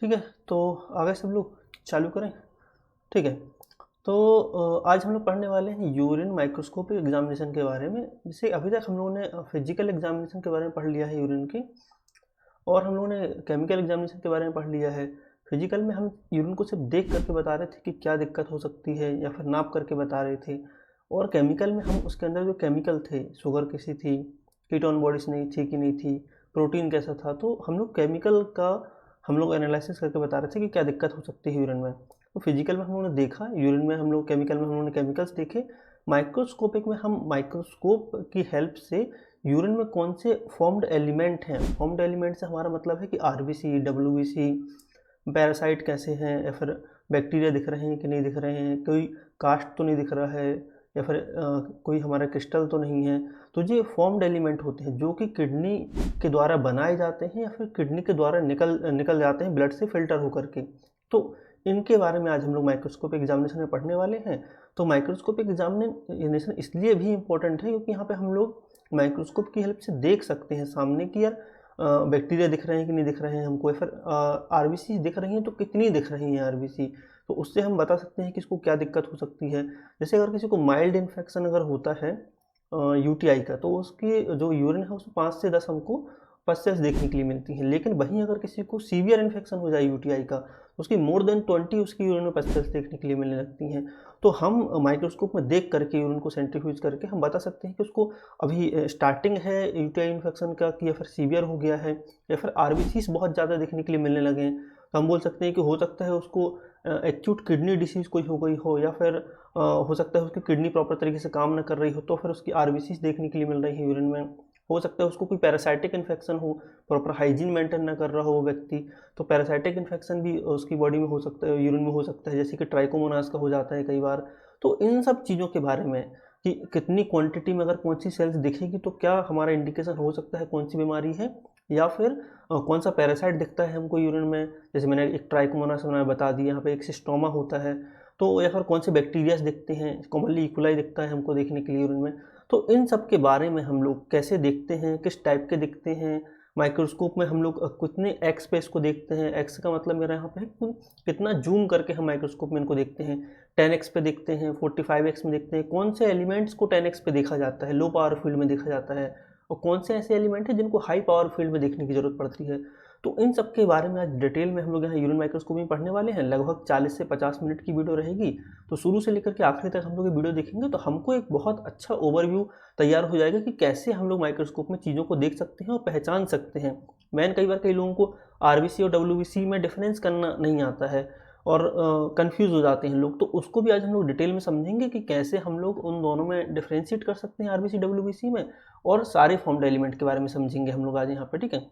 ठीक है, तो आगे सब लोग चालू करें। ठीक है, तो आज हम लोग पढ़ने वाले हैं यूरिन माइक्रोस्कोपिक एग्जामिनेशन के बारे में। जैसे अभी तक हम लोगों ने फिजिकल एग्जामिनेशन के बारे में पढ़ लिया है यूरिन की, और हम लोगों ने केमिकल एग्जामिनेशन के बारे में पढ़ लिया है। फिजिकल में हम यूरिन को सिर्फ देख करके बता रहे थे कि क्या दिक्कत हो सकती है, या फिर नाप करके बता रहे थे। और केमिकल में हम उसके अंदर जो केमिकल थे, शुगर कैसी थी, कीटोन बॉडीज नहीं थी कि नहीं थी, प्रोटीन कैसा था, तो हम लोग केमिकल का हम लोग एनालिसिस करके बता रहे थे कि क्या दिक्कत हो सकती है यूरिन में। तो फिजिकल में हम लोगों ने देखा, यूरिन में हम लोग, केमिकल में हम लोगों ने केमिकल्स देखे। माइक्रोस्कोपिक में हम माइक्रोस्कोप की हेल्प से यूरिन में कौन से फॉर्म्ड एलिमेंट हैं, फॉर्म्ड एलिमेंट से हमारा मतलब है कि आरबीसी, डब्ल्यूबीसी, पैरासाइट कैसे हैं, या फिर बैक्टीरिया दिख रहे हैं कि नहीं दिख रहे हैं, कोई कास्ट तो नहीं दिख रहा है, या फिर कोई हमारा क्रिस्टल तो नहीं है। तो ये फॉर्म्ड एलिमेंट होते हैं जो कि किडनी के द्वारा बनाए जाते हैं, या फिर किडनी के द्वारा निकल जाते हैं ब्लड से फिल्टर होकर के। तो इनके बारे में आज हम लोग माइक्रोस्कोपिक एग्जामिनेशन में पढ़ने वाले हैं। तो माइक्रोस्कोपिक एग्जामिनेशन इसलिए भी इम्पोर्टेंट है क्योंकि यहाँ पे हम लोग माइक्रोस्कोप की हेल्प से देख सकते हैं सामने कि यार बैक्टीरिया दिख रहे हैं कि नहीं दिख रहे हैं हमको, या फिर आरबीसी दिख रही हैं तो कितनी दिख रही हैं आरबीसी। तो उससे हम बता सकते हैं कि इसको क्या दिक्कत हो सकती है। जैसे अगर किसी को माइल्ड इन्फेक्शन अगर होता है यूटीआई का, तो उसकी जो यूरिन है उसमें 5 से 10 हमको पस्सेस देखने के लिए मिलती हैं। लेकिन वहीं अगर किसी को सीवियर इन्फेक्शन हो जाए यूटीआई का, तो उसकी मोर देन 20 उसकी यूरिन में पस्सेस देखने के लिए मिलने लगती हैं। तो हम माइक्रोस्कोप में देख करके यूरिन को सेंट्रीफ्यूज करके हम बता सकते हैं कि उसको अभी स्टार्टिंग है यूटीआई इन्फेक्शन का, कि या फिर सीवियर हो गया है, या फिर आरबीसीज बहुत ज़्यादा देखने के लिए मिलने लगे हैं। तो हम बोल सकते हैं कि हो सकता है उसको एक्यूट किडनी डिसीज़ कोई हो गई हो, या फिर हो सकता है उसकी किडनी प्रॉपर तरीके से काम ना कर रही हो, तो फिर उसकी आरबीसीज देखने के लिए मिल रही है यूरिन में। हो सकता है उसको कोई पैरासाइटिक इन्फेक्शन हो, प्रॉपर हाइजीन मेंटेन ना कर रहा हो वो व्यक्ति, तो पैरासाइटिक इन्फेक्शन भी उसकी बॉडी में हो सकता है, यूरिन में हो सकता है, जैसे कि ट्राइकोमोनास का हो जाता है कई बार। तो इन सब चीज़ों के बारे में कि कितनी क्वांटिटी में अगर कौन सी सेल्स दिखेगी तो क्या हमारा इंडिकेशन हो सकता है कौन सी बीमारी है, या फिर कौन सा पैरासाइट दिखता है हमको यूरिन में। जैसे मैंने एक ट्राइकोमोनास मैंने बता दिया, यहाँ पे एक सिस्टोमा होता है, तो या फिर कौन से बैक्टीरियाज दिखते हैं, कॉमनली इकोलाई दिखता है हमको देखने के लिए यूरिन में। तो इन सब के बारे में हम लोग कैसे देखते हैं, किस टाइप के दिखते हैं, माइक्रोस्कोप में हम लोग कितने एक्स पे इसको देखते हैं। एक्स का मतलब मेरा यहाँ पे है कि कितना जूम करके हम माइक्रोस्कोप में इनको देखते हैं। 10x पे देखते हैं, 45x में देखते हैं। कौन से एलिमेंट्स को 10x पे देखा जाता है, लो पावर फील्ड में देखा जाता है, और कौन से ऐसे एलिमेंट हैं जिनको हाई पावर फील्ड में देखने की ज़रूरत पड़ती है। तो इन सब के बारे में आज डिटेल में हम लोग यहाँ यूरिन माइक्रोस्कोपी में पढ़ने वाले हैं। लगभग 40 से 50 मिनट की वीडियो रहेगी। तो शुरू से लेकर के आखिरी तक हम लोग ये वीडियो देखेंगे तो हमको एक बहुत अच्छा ओवरव्यू तैयार हो जाएगा कि कैसे हम लोग माइक्रोस्कोप में चीज़ों को देख सकते हैं और पहचान सकते हैं। कई बार कई लोगों को आरबीसी और डब्ल्यूबीसी में डिफरेंस करना नहीं आता है, और कंफ्यूज हो जाते हैं लोग। तो उसको भी आज हम लोग डिटेल में समझेंगे कि कैसे हम लोग उन दोनों में डिफ्रेंशिएट कर सकते हैं आरबीसी डब्ल्यूबीसी में, और सारे फॉर्म्ड एलिमेंट के बारे में समझेंगे हम लोग आज यहाँ पे। ठीक है,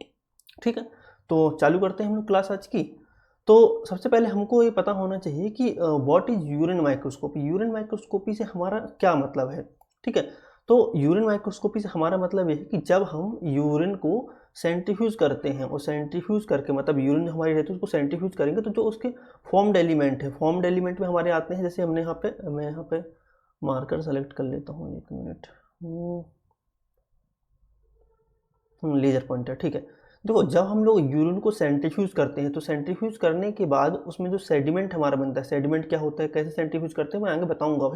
ठीक है, तो चालू करते हैं हम लोग क्लास आज की। तो सबसे पहले हमको ये पता होना चाहिए कि what is urine microscopy. Urine microscopy से हमारा क्या मतलब है। ठीक है, तो यूरिन माइक्रोस्कोपी से हमारा मतलब ये है कि जब हम यूरिन को सेंट्रीफ्यूज करते हैं, और सेंट्रीफ्यूज करके मतलब यूरिन जो हमारी रहती है उसको सेंट्रीफ्यूज करेंगे, तो जो उसके फॉर्म्ड एलिमेंट है, फॉर्म्ड एलिमेंट में हमारे आते हैं, जैसे हमने यहाँ पे, मैं यहाँ पे मार्कर सेलेक्ट कर लेता हूँ, एक मिनट, लेजर पॉइंटर। ठीक है, देखो जब हम लोग यूरिन को सेंट्रीफ्यूज करते हैं, तो सेंट्रीफ्यूज करने के बाद उसमें जो सेडिमेंट हमारा बनता है, सेडिमेंट क्या होता है, कैसे सेंट्रीफ्यूज करते हैं मैं आगे बताऊंगा।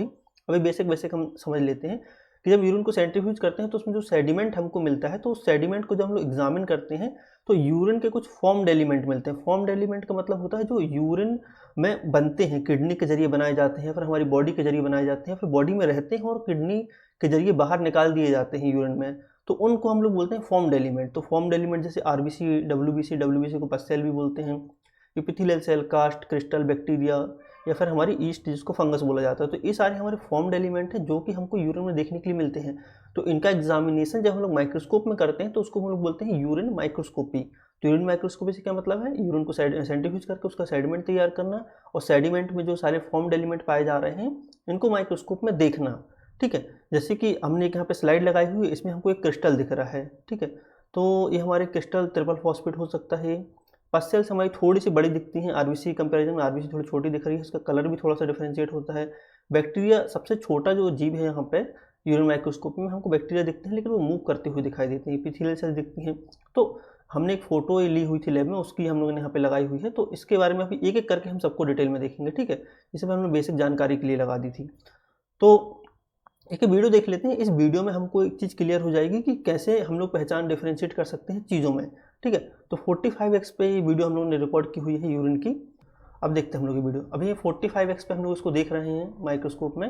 अभी बेसिक बेसिक हम समझ लेते हैं कि जब यूरिन को सेंट्रीफ्यूज करते हैं तो उसमें जो सेडिमेंट हमको मिलता है, तो उस सेडिमेंट को जब हम लोग एग्जामिन करते हैं तो यूरिन के कुछ फॉर्म्ड एलिमेंट मिलते हैं। फॉर्म्ड एलिमेंट का मतलब होता है जो यूरिन में बनते हैं, किडनी के जरिए बनाए जाते हैं, फिर हमारी बॉडी के जरिए बनाए जाते हैं, फिर बॉडी में रहते हैं और किडनी के जरिए बाहर निकाल दिए जाते हैं यूरिन में। तो उनको हम लोग बोलते हैं फॉर्म्ड एलिमेंट। तो फॉर्म्ड एलिमेंट जैसे आरबीसी, डब्ल्यूबीसी को पस सेल भी बोलते हैं, epithelial cell, cast, crystal, bacteria, या फिर हमारी ईस्ट जिसको फंगस बोला जाता है। तो ये सारे हमारे फॉर्म्ड एलिमेंट हैं जो कि हमको यूरिन में देखने के लिए मिलते हैं। तो इनका एग्जामिनेशन जब हम लोग माइक्रोस्कोप में करते हैं तो उसको हम लोग बोलते हैं यूरिन माइक्रोस्कोपी। तो यूरिन माइक्रोस्कोपी से क्या मतलब है, यूरिन को सेंट्रीफ्यूज करके उसका सेडिमेंट तैयार करना, और सेडिमेंट में जो सारे फॉर्म्ड एलिमेंट पाए जा रहे हैं इनको माइक्रोस्कोप में देखना। ठीक है, जैसे कि हमने एक यहाँ पे स्लाइड लगाई हुई है, इसमें हमको एक क्रिस्टल दिख रहा है। ठीक है, तो ये हमारे क्रिस्टल ट्रिपल फॉस्फेट हो सकता है। पस सेल्स हमारी थोड़ी सी बड़ी दिखती हैं आरबीसी कंपैरिजन में, आरबीसी थोड़ी छोटी दिख रही है, इसका कलर भी थोड़ा सा डिफरेंशिएट होता है। बैक्टीरिया सबसे छोटा जो जीव है यहाँ पे यूरिन माइक्रोस्कोपी में हमको बैक्टीरिया दिखते हैं, लेकिन वो मूव करते हुए दिखाई देते हैं। एपिथेलियल सेल्स दिखती हैं। तो हमने एक फ़ोटो ली हुई थी लैब में, उसकी हम लोगों ने यहाँ पे लगाई हुई है। तो इसके बारे में अभी एक एक करके हम सबको डिटेल में देखेंगे, ठीक है। इसे हमने बेसिक जानकारी के लिए लगा दी थी। तो एक वीडियो देख लेते हैं। इस वीडियो में हमको एक चीज़ क्लियर हो जाएगी कि कैसे हम लोग पहचान डिफरेंशिएट कर सकते हैं चीज़ों में, ठीक है। तो 45x पे ये वीडियो हम लोगों ने रिकॉर्ड की हुई है यूरिन की। अब देखते हैं हम लोग ये वीडियो। अभी ये 45x पे हम लोग इसको देख रहे हैं माइक्रोस्कोप में।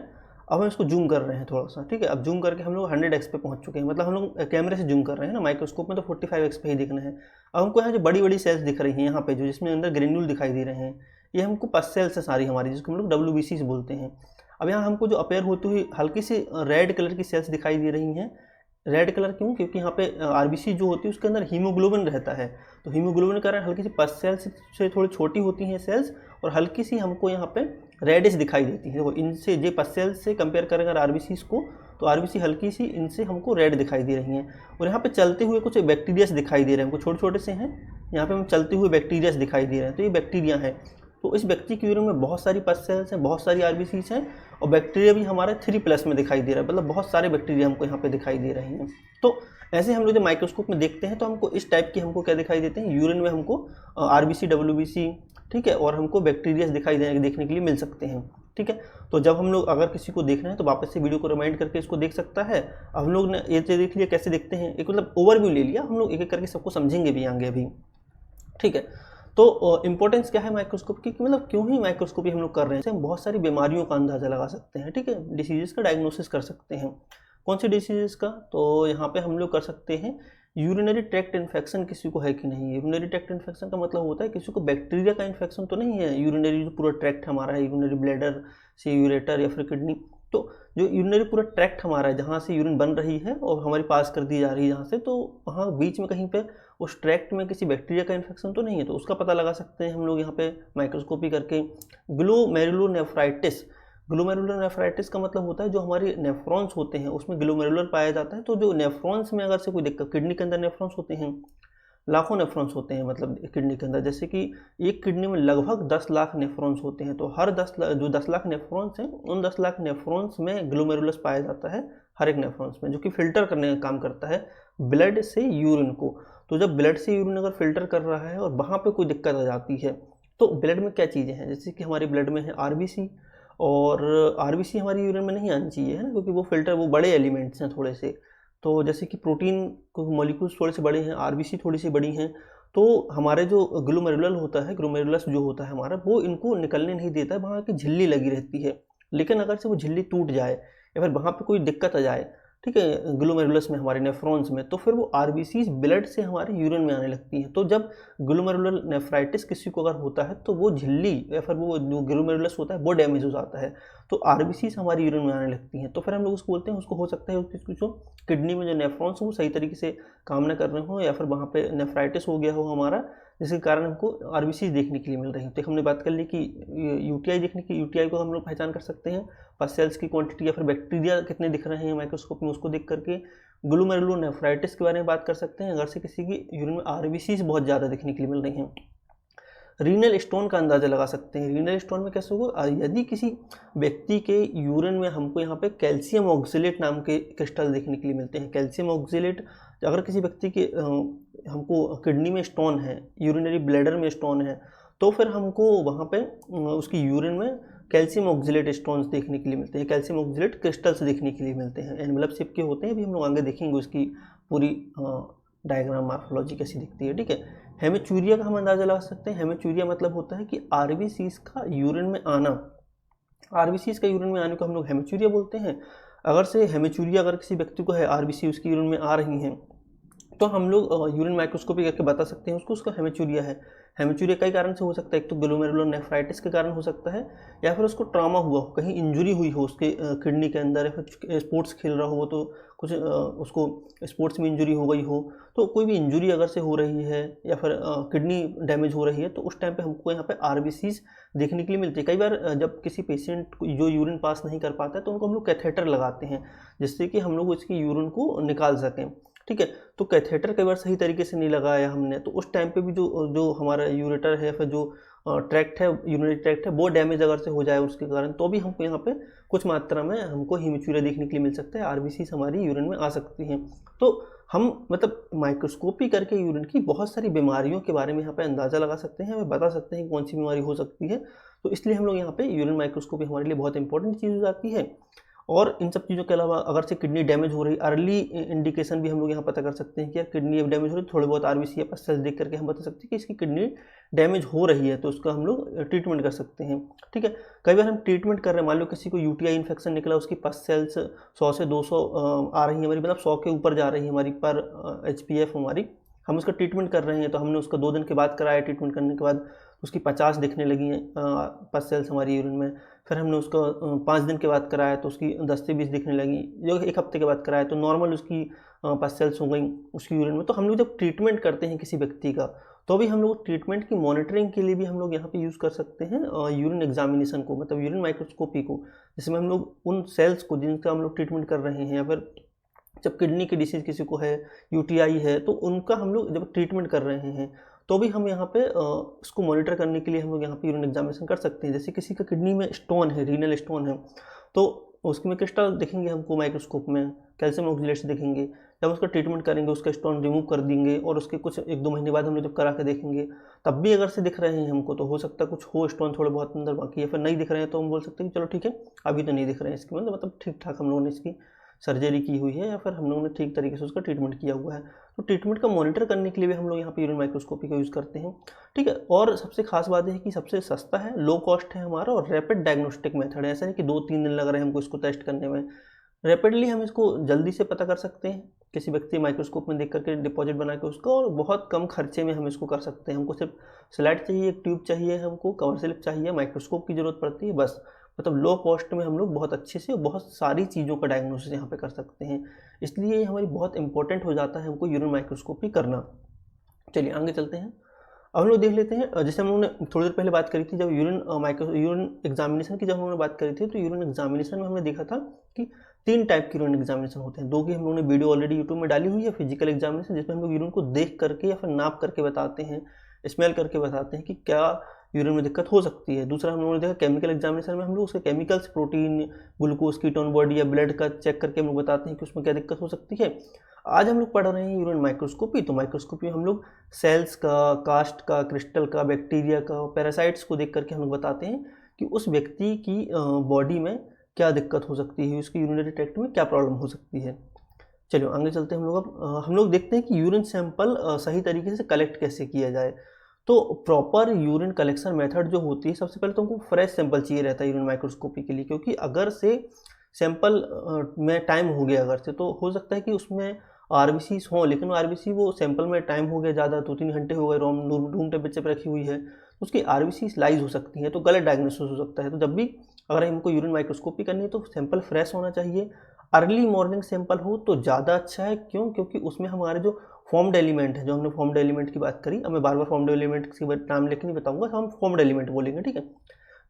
अब हम इसको जूम कर रहे हैं थोड़ा सा, ठीक है। अब जूम करके हम लोग 100x पे पहुंच चुके हैं, मतलब हम लोग कैमरे से जूम कर रहे हैं ना, माइक्रोस्कोप में तो 45x पे ही देखना है। अब हमको यहाँ जो बड़ी बड़ी सेल्स दिख रही हैं यहाँ पे, जो जिसमें अंदर ग्रेन्यूल दिखाई दे रहे हैं, ये हमको पस सेल्स है सारी हमारी, जिसको हम लोग WBC बोलते हैं। अब यहाँ हमको जो अपेयर होती हुई हल्की सी रेड कलर की सेल्स दिखाई दे रही हैं। रेड कलर क्यों? क्योंकि यहाँ पे आरबीसी जो होती है उसके अंदर हीमोग्लोबिन रहता है। तो हीमोग्लोबिन के कारण हल्की सी पस सेल्स से थोड़ी छोटी होती हैं सेल्स, और हल्की सी हमको यहाँ पे रेडिश दिखाई देती है। देखो इनसे ये पस सेल्स से कंपेयर करें अगर आरबीसी को, तो आरबीसी हल्की सी इनसे हमको रेड दिखाई दे रही हैं। और यहाँ पे चलते हुए कुछ बैक्टीरियास दिखाई दे रहे हैं, हमको छोटे छोटे से हैं। यहाँ पे हम चलते हुए बैक्टीरियास दिखाई दे रहे हैं, तो ये बैक्टीरिया हैं। तो इस व्यक्ति के यूरिन में बहुत सारी पस सेल्स हैं, बहुत सारी आरबीसीज हैं, और बैक्टीरिया भी हमारे 3+ में दिखाई दे रहा है, मतलब बहुत सारे बैक्टीरिया हमको यहाँ पे दिखाई दे रहे हैं। तो ऐसे हम लोग जब माइक्रोस्कोप में देखते हैं तो हमको इस टाइप की हमको क्या दिखाई देते हैं, यूरिन में हमको आरबीसी, WBC, ठीक है, और हमको बैक्टीरिया दिखाई देखने के लिए मिल सकते हैं, ठीक है। तो जब हम लोग अगर किसी को देख रहे हैं तो वापस से वीडियो को रिमाइंड करके इसको देख सकता है। हम लोग ने ये देख लिया कैसे देखते हैं, एक मतलब ओवरव्यू ले लिया, हम लोग एक एक करके सबको समझेंगे भी आगे अभी, ठीक है। तो इम्पोर्टेंस क्या है माइक्रोस्कोप की, मतलब क्यों ही माइक्रोस्कोपी हम लोग कर रहे हैं, हम बहुत सारी बीमारियों का अंदाजा लगा सकते हैं, ठीक है, डिसीजेस का डायग्नोसिस कर सकते हैं। कौन सी डिसीजेस का? तो यहाँ पे हम लोग कर सकते हैं यूरिनरी ट्रैक्ट इन्फेक्शन किसी को है कि नहीं। यूरिनरी ट्रैक्ट इन्फेक्शन का मतलब होता है किसी को बैक्टीरिया का इन्फेक्शन तो नहीं है, यूरिनरी जो पूरा ट्रैक्ट हमारा है, यूरिनरी ब्लैडर से यूरेटर या फिर किडनी, तो जो यूरिनरी पूरा ट्रैक्ट हमारा है जहाँ से यूरिन बन रही है और हमारी पास कर दी जा रही है जहाँ से, तो वहाँ बीच में कहीं पे उस ट्रैक्ट में किसी बैक्टीरिया का इन्फेक्शन तो नहीं है, तो उसका पता लगा सकते हैं हम लोग यहाँ पे माइक्रोस्कोपी करके। ग्लोमेरुलोनेफ्राइटिस, ग्लोमेरुलोनेफ्राइटिस का मतलब होता है जो हमारे नेफ्रॉन्स होते हैं उसमें ग्लोमेरुलर पाया जाता है। तो जो नेफ्रॉन्स में अगर से कोई दिक्कत, किडनी के अंदर नेफ्रॉन्स होते हैं, लाखों नेफ्रॉन्स होते हैं मतलब किडनी के अंदर, जैसे कि एक किडनी में लगभग 10 लाख नेफ्रॉन्स होते हैं। तो हर 10 लाख नेफ्रॉन्स हैं, उन 10 लाख नेफ्रॉन्स में ग्लोमेरुलस पाया जाता है हर एक नेफ्रॉन्स में, जो कि फिल्टर करने का काम करता है ब्लड से यूरिन को। तो जब ब्लड से यूरिन अगर फिल्टर कर रहा है और वहाँ पे कोई दिक्कत आ जाती है, तो ब्लड में क्या चीज़ें हैं, जैसे कि हमारे ब्लड में है आरबीसी, और आरबीसी हमारी यूरिन में नहीं आनी चाहिए, है ना, क्योंकि वो फिल्टर, वो बड़े एलिमेंट्स हैं थोड़े से। तो जैसे कि प्रोटीन को मॉलिक्यूल्स थोड़े से बड़े हैं, आरबीसी थोड़ी सी बड़ी हैं, तो हमारे जो ग्लोमेरुलर होता है, ग्लोमेरुलस जो होता है हमारा, वो इनको निकलने नहीं देता है, वहाँ की झिल्ली लगी रहती है। लेकिन अगर से वो झिल्ली टूट जाए या फिर वहाँ पे कोई दिक्कत आ जाए, ठीक है, ग्लोमेरुलस में, हमारे नेफ्रॉन्स में, तो फिर वो आरबीसीज ब्लड से हमारे यूरिन में आने लगती हैं। तो जब ग्लोमेरुलर नेफ्राइटिस किसी को अगर होता है तो वो झिल्ली या फिर वो जो ग्लोमेरुलस होता है वो डैमेज हो जाता है, तो आरबीसीज हमारी यूरिन में आने लगती हैं। तो फिर हम लोग उसको बोलते हैं, उसको हो सकता है उसकी जो किडनी में जो नेफ्रॉन्स वो सही तरीके से काम न कर रहे हो, या फिर वहाँ पे नेफ्राइटिस हो गया हो हमारा, जिसके कारण हमको आरबीसी देखने के लिए मिल रही है। तो हमने बात कर ली कि यूटीआई देखने की, यूटीआई को हम लोग पहचान कर सकते हैं पस सेल्स की क्वांटिटी या फिर बैक्टीरिया कितने दिख रहे हैं माइक्रोस्कोप में, उसको देख करके। ग्लोमेरुलोनेफ्राइटिस के बारे में बात कर सकते हैं अगर से किसी की यूरिन में आरबीसीज बहुत ज़्यादा देखने के लिए मिल रही हैं। रीनल स्टोन का अंदाज़ा लगा सकते हैं। रीनल स्टोन में कैसे होगा, यदि किसी व्यक्ति के यूरिन में हमको यहाँ पे कैल्शियम ऑक्जेलेट नाम के क्रिस्टल देखने के लिए मिलते हैं। कैल्शियम ऑक्जेलेट, अगर किसी व्यक्ति के हमको किडनी में स्टोन है, यूरिनरी ब्लैडर में स्टोन है, तो फिर हमको वहाँ पे उसकी यूरिन में कैल्शियम ऑक्जेलेट स्टोन्स देखने के लिए मिलते हैं, कैल्शियम ऑक्जेलेट क्रिस्टल्स देखने के लिए मिलते हैं। एनवलप शेप के होते हैं, अभी हम लोग आगे देखेंगे उसकी पूरी डायग्राम मार्फोलॉजी कैसी दिखती है, ठीक है। हेमेचूरिया का हम अंदाजा लगा सकते हैं। हेमेचूरिया मतलब होता है कि आरबीसीज का यूरिन में आना, आरबीसीज का यूरिन में आने को हम लोग हेमेचूरिया बोलते हैं। अगर से हेमेचूरिया अगर किसी व्यक्ति को है, आरबीसी उसकी यूरिन में आ रही हैं, तो हम लोग यूरिन माइक्रोस्कोपी करके बता सकते हैं उसका हेमेचूरिया है। हेमेचूरिया कई कारण से हो सकता है, एक तो ग्लोमेरुलोनेफ्राइटिस के कारण हो सकता है, या फिर उसको ट्रॉमा हुआ हो, कहीं इंजरी हुई हो उसके किडनी के अंदर, या फिर स्पोर्ट्स खेल रहा हो तो कुछ उसको स्पोर्ट्स में इंजरी हो गई हो। तो कोई भी इंजरी अगर से हो रही है या फिर किडनी डैमेज हो रही है, तो उस टाइम पे हमको यहाँ पे आरबीसीज देखने के लिए मिलती है। कई बार जब किसी पेशेंट को जो यूरिन पास नहीं कर पाता है तो उनको हम लोग कैथेटर लगाते हैं, जिससे कि हम लोग इसकी यूरिन को निकाल सकें। ठीक है। तो कैथेटर कई बार सही तरीके से नहीं लगाया हमने, तो उस टाइम पे भी जो जो हमारा यूरेटर है, फिर जो ट्रैक्ट है, यूरिनरी ट्रैक्ट है, वो डैमेज अगर से हो जाए उसके कारण, तो भी हमको यहाँ पे कुछ मात्रा में हमको हीमोचूरिया देखने के लिए मिल सकता है, आरबीसीज हमारी यूरिन में आ सकती हैं। तो हम मतलब माइक्रोस्कोपी करके यूरिन की बहुत सारी बीमारियों के बारे में यहाँ पे अंदाज़ा लगा सकते हैं, हमें बता सकते हैं कि कौन सी बीमारी हो सकती है। तो इसलिए हम लोग यहाँ पे यूरिन माइक्रोस्कोपी हमारे लिए बहुत इंपॉर्टेंट चीज़ हो जाती है। और इन सब चीज़ों के अलावा अगर से किडनी डैमेज हो रही, अर्ली इंडिकेशन भी हम लोग यहाँ पता कर सकते हैं कि यार किडनी डैमेज हो रही है, थोड़े बहुत आरबीसी या पसल्स देख करके हम बता सकते हैं कि इसकी किडनी डैमेज हो रही है, तो उसका हम लोग ट्रीटमेंट कर सकते हैं। ठीक है। कई बार हम ट्रीटमेंट कर रहे हैं, मान लो किसी को यूटीआई इन्फेक्शन निकला, उसकी पस सेल्स 100 से 200 आ रही है हमारी, मतलब 100 के ऊपर जा रही है हमारी पर HPF हमारी, हम उसका ट्रीटमेंट कर रहे हैं, तो हमने उसका 2 दिन के बाद कराया, ट्रीटमेंट करने के बाद उसकी 50 दिखने लगी हैं पस सेल्स हमारी यूरिन में। फिर हमने उसको 5 दिन के बाद कराया तो उसकी 10 से 20 दिखने लगी, जो 1 हफ्ते के बाद कराया तो नॉर्मल उसकी पस सेल्स हो गई उसकी यूरिन में। तो हम लोग जब ट्रीटमेंट करते हैं किसी व्यक्ति का, तो भी हम लोग ट्रीटमेंट की मॉनिटरिंग के लिए भी हम लोग यहाँ पे यूज़ कर सकते हैं यूरिन एग्जामिनेशन को, मतलब यूरिन माइक्रोस्कोपी को, जिसमें हम लोग उन सेल्स को जिनका हम लोग ट्रीटमेंट कर रहे हैं, या फिर जब किडनी की डिसीज़ किसी को है, यूटीआई है, तो उनका हम लोग जब ट्रीटमेंट कर रहे हैं, तो भी हम यहाँ पे इसको मॉनिटर करने के लिए हम लोग यहाँ पे यूरिन एग्जामिनेशन कर सकते हैं। जैसे किसी का किडनी में स्टोन है, रीनल स्टोन है, तो उसमें क्रिस्टल दिखेंगे हमको माइक्रोस्कोप में, कैल्शियम ऑक्सलेट्स दिखेंगे। जब उसका ट्रीटमेंट करेंगे, उसका स्टोन रिमूव कर देंगे, और उसके कुछ 1-2 महीने बाद हम लोग जब करा के देखेंगे, तब भी अगर से दिख रहे हैं हमको, तो हो सकता है कुछ हो स्टोन थोड़े बहुत अंदर बाकी, या फिर नहीं दिख रहे हैं, तो हम बोल सकते हैं कि चलो ठीक है, अभी तो नहीं दिख रहे हैं इसके, मतलब ठीक ठाक हम लोगों ने इसकी सर्जरी की हुई है, या फिर हम लोगों ने ठीक तरीके से उसका ट्रीटमेंट किया हुआ है। तो ट्रीटमेंट का मॉनिटर करने के लिए भी हम लोग यहाँ पे यूरिन माइक्रोस्कोपी का यूज़ करते हैं। ठीक है। और सबसे खास बात है कि सबसे सस्ता है, लो कॉस्ट है हमारा, और रैपिड डायग्नोस्टिक मेथड है। ऐसा नहीं कि 2-3 दिन लग रहे हैं हमको इसको टेस्ट करने में, रैपिडली हम इसको जल्दी से पता कर सकते हैं किसी व्यक्ति माइक्रोस्कोप में देख करके डिपॉजिट बना के उसको, और बहुत कम खर्चे में हम इसको कर सकते हैं। हमको सिर्फ स्लाइड चाहिए, एक ट्यूब चाहिए, हमको कवर स्लिप चाहिए, माइक्रोस्कोप की जरूरत पड़ती है बस। मतलब लो कॉस्ट में हम लोग बहुत अच्छे से बहुत सारी चीज़ों का डायग्नोसिस यहाँ पे कर सकते हैं। इसलिए ये हमारी बहुत इंपॉर्टेंट हो जाता है हमको यूरिन माइक्रोस्कोपी करना। चलिए आगे चलते हैं। अब हम लोग देख लेते हैं, जैसे हम लोगों ने थोड़ी देर पहले बात करी थी, जब यूरिन एग्जामिनेशन की जब हम लोगों ने बात करी थी, तो यूरिन एग्जामिनेशन में हमने देखा था कि 3 टाइप के यूरिन एग्जामिनेशन होते हैं। 2 की हम लोगों ने वीडियो ऑलरेडी यूट्यूब में डाली हुई है, फिजिकल एग्जामिनेशन जिसमें हम लोग यूरिन को देख करके या फिर नाप करके बताते हैं, स्मेल करके बताते हैं कि क्या यूरिन में दिक्कत हो सकती है। दूसरा हम लोगों ने देखा केमिकल एग्जामिनेशन में हम लोग उसके chemicals, protein, glucose, ketone body या ब्लड का चेक करके हम लोग बताते हैं कि उसमें क्या दिक्कत हो सकती है। आज हम लोग पढ़ रहे हैं यूरिन माइक्रोस्कोपी, तो माइक्रोस्कोपी में हम लोग सेल्स का, कास्ट का, क्रिस्टल का, बैक्टीरिया का, पैरासाइट्स को देख करके हम लोग बताते हैं कि उस व्यक्ति की बॉडी में क्या दिक्कत हो सकती है, उसकी यूरिनरी ट्रैक्ट में क्या प्रॉब्लम हो सकती है। चलिए आगे चलते हैं हम लोग। अब हम लोग देखते हैं कि यूरिन सैंपल सही तरीके से कलेक्ट कैसे किया जाए। तो प्रॉपर यूरिन कलेक्शन मेथड जो होती है, सबसे पहले तो हमको फ्रेश सैंपल चाहिए रहता है यूरिन माइक्रोस्कोपी के लिए, क्योंकि अगर से सैंपल में टाइम हो गया अगर से, तो हो सकता है कि उसमें आरबीसी हों, लेकिन आरबीसी वो सैंपल में टाइम हो गया ज़्यादा, 2-3 घंटे हो गए, रूम टेम्परेचर पर रखी हुई है, तो उसकी आरबीसी लाइज हो सकती है, तो गलत डायग्नोसिस हो सकता है। तो जब भी अगर हमको यूरिन माइक्रोस्कोपी करनी है, तो सैंपल फ्रेश होना चाहिए। अर्ली मॉर्निंग सैंपल हो तो ज़्यादा अच्छा है, क्यों? क्योंकि उसमें हमारे जो फॉर्म्ड एलिमेंट है, जो हमने फॉर्म्ड एलिमेंट की बात करी, अब मैं बार बार फॉर्म्ड एलिमेंट के नाम लेके नहीं बताऊंगा, हम फॉर्म्ड एलिमेंट बोलेंगे, ठीक है।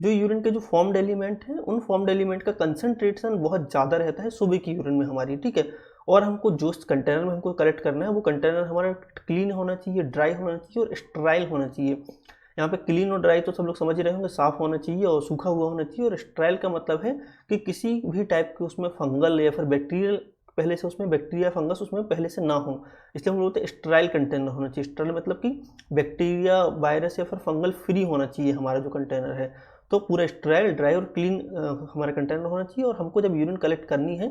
जो यूरिन के जो फॉर्म्ड एलिमेंट हैं, उन फॉर्म्ड एलिमेंट का कंसंट्रेशन बहुत ज़्यादा रहता है सुबह की यूरिन में हमारी, ठीक है। और हमको जो कंटेनर में हमको कलेक्ट करना है, वो कंटेनर हमारा क्लीन होना चाहिए, ड्राई होना चाहिए और स्टेराइल होना चाहिए। यहाँ पे क्लीन और ड्राई तो सब लोग समझ ही रहे होंगे, साफ़ होना चाहिए और सूखा हुआ होना चाहिए। और स्टेराइल का मतलब है कि किसी भी टाइप के उसमें फंगल या फिर बैक्टीरियल पहले से, उसमें बैक्टीरिया फंगस उसमें पहले से ना हो, इसलिए हम लोग बोलते हैं स्टेराइल कंटेनर होना चाहिए। स्टेराइल मतलब कि बैक्टीरिया, वायरस या फिर फंगल फ्री होना चाहिए हमारा जो कंटेनर है। तो पूरा स्टेराइल, ड्राई और क्लीन हमारा कंटेनर होना चाहिए। और हमको जब यूरिन कलेक्ट करनी है,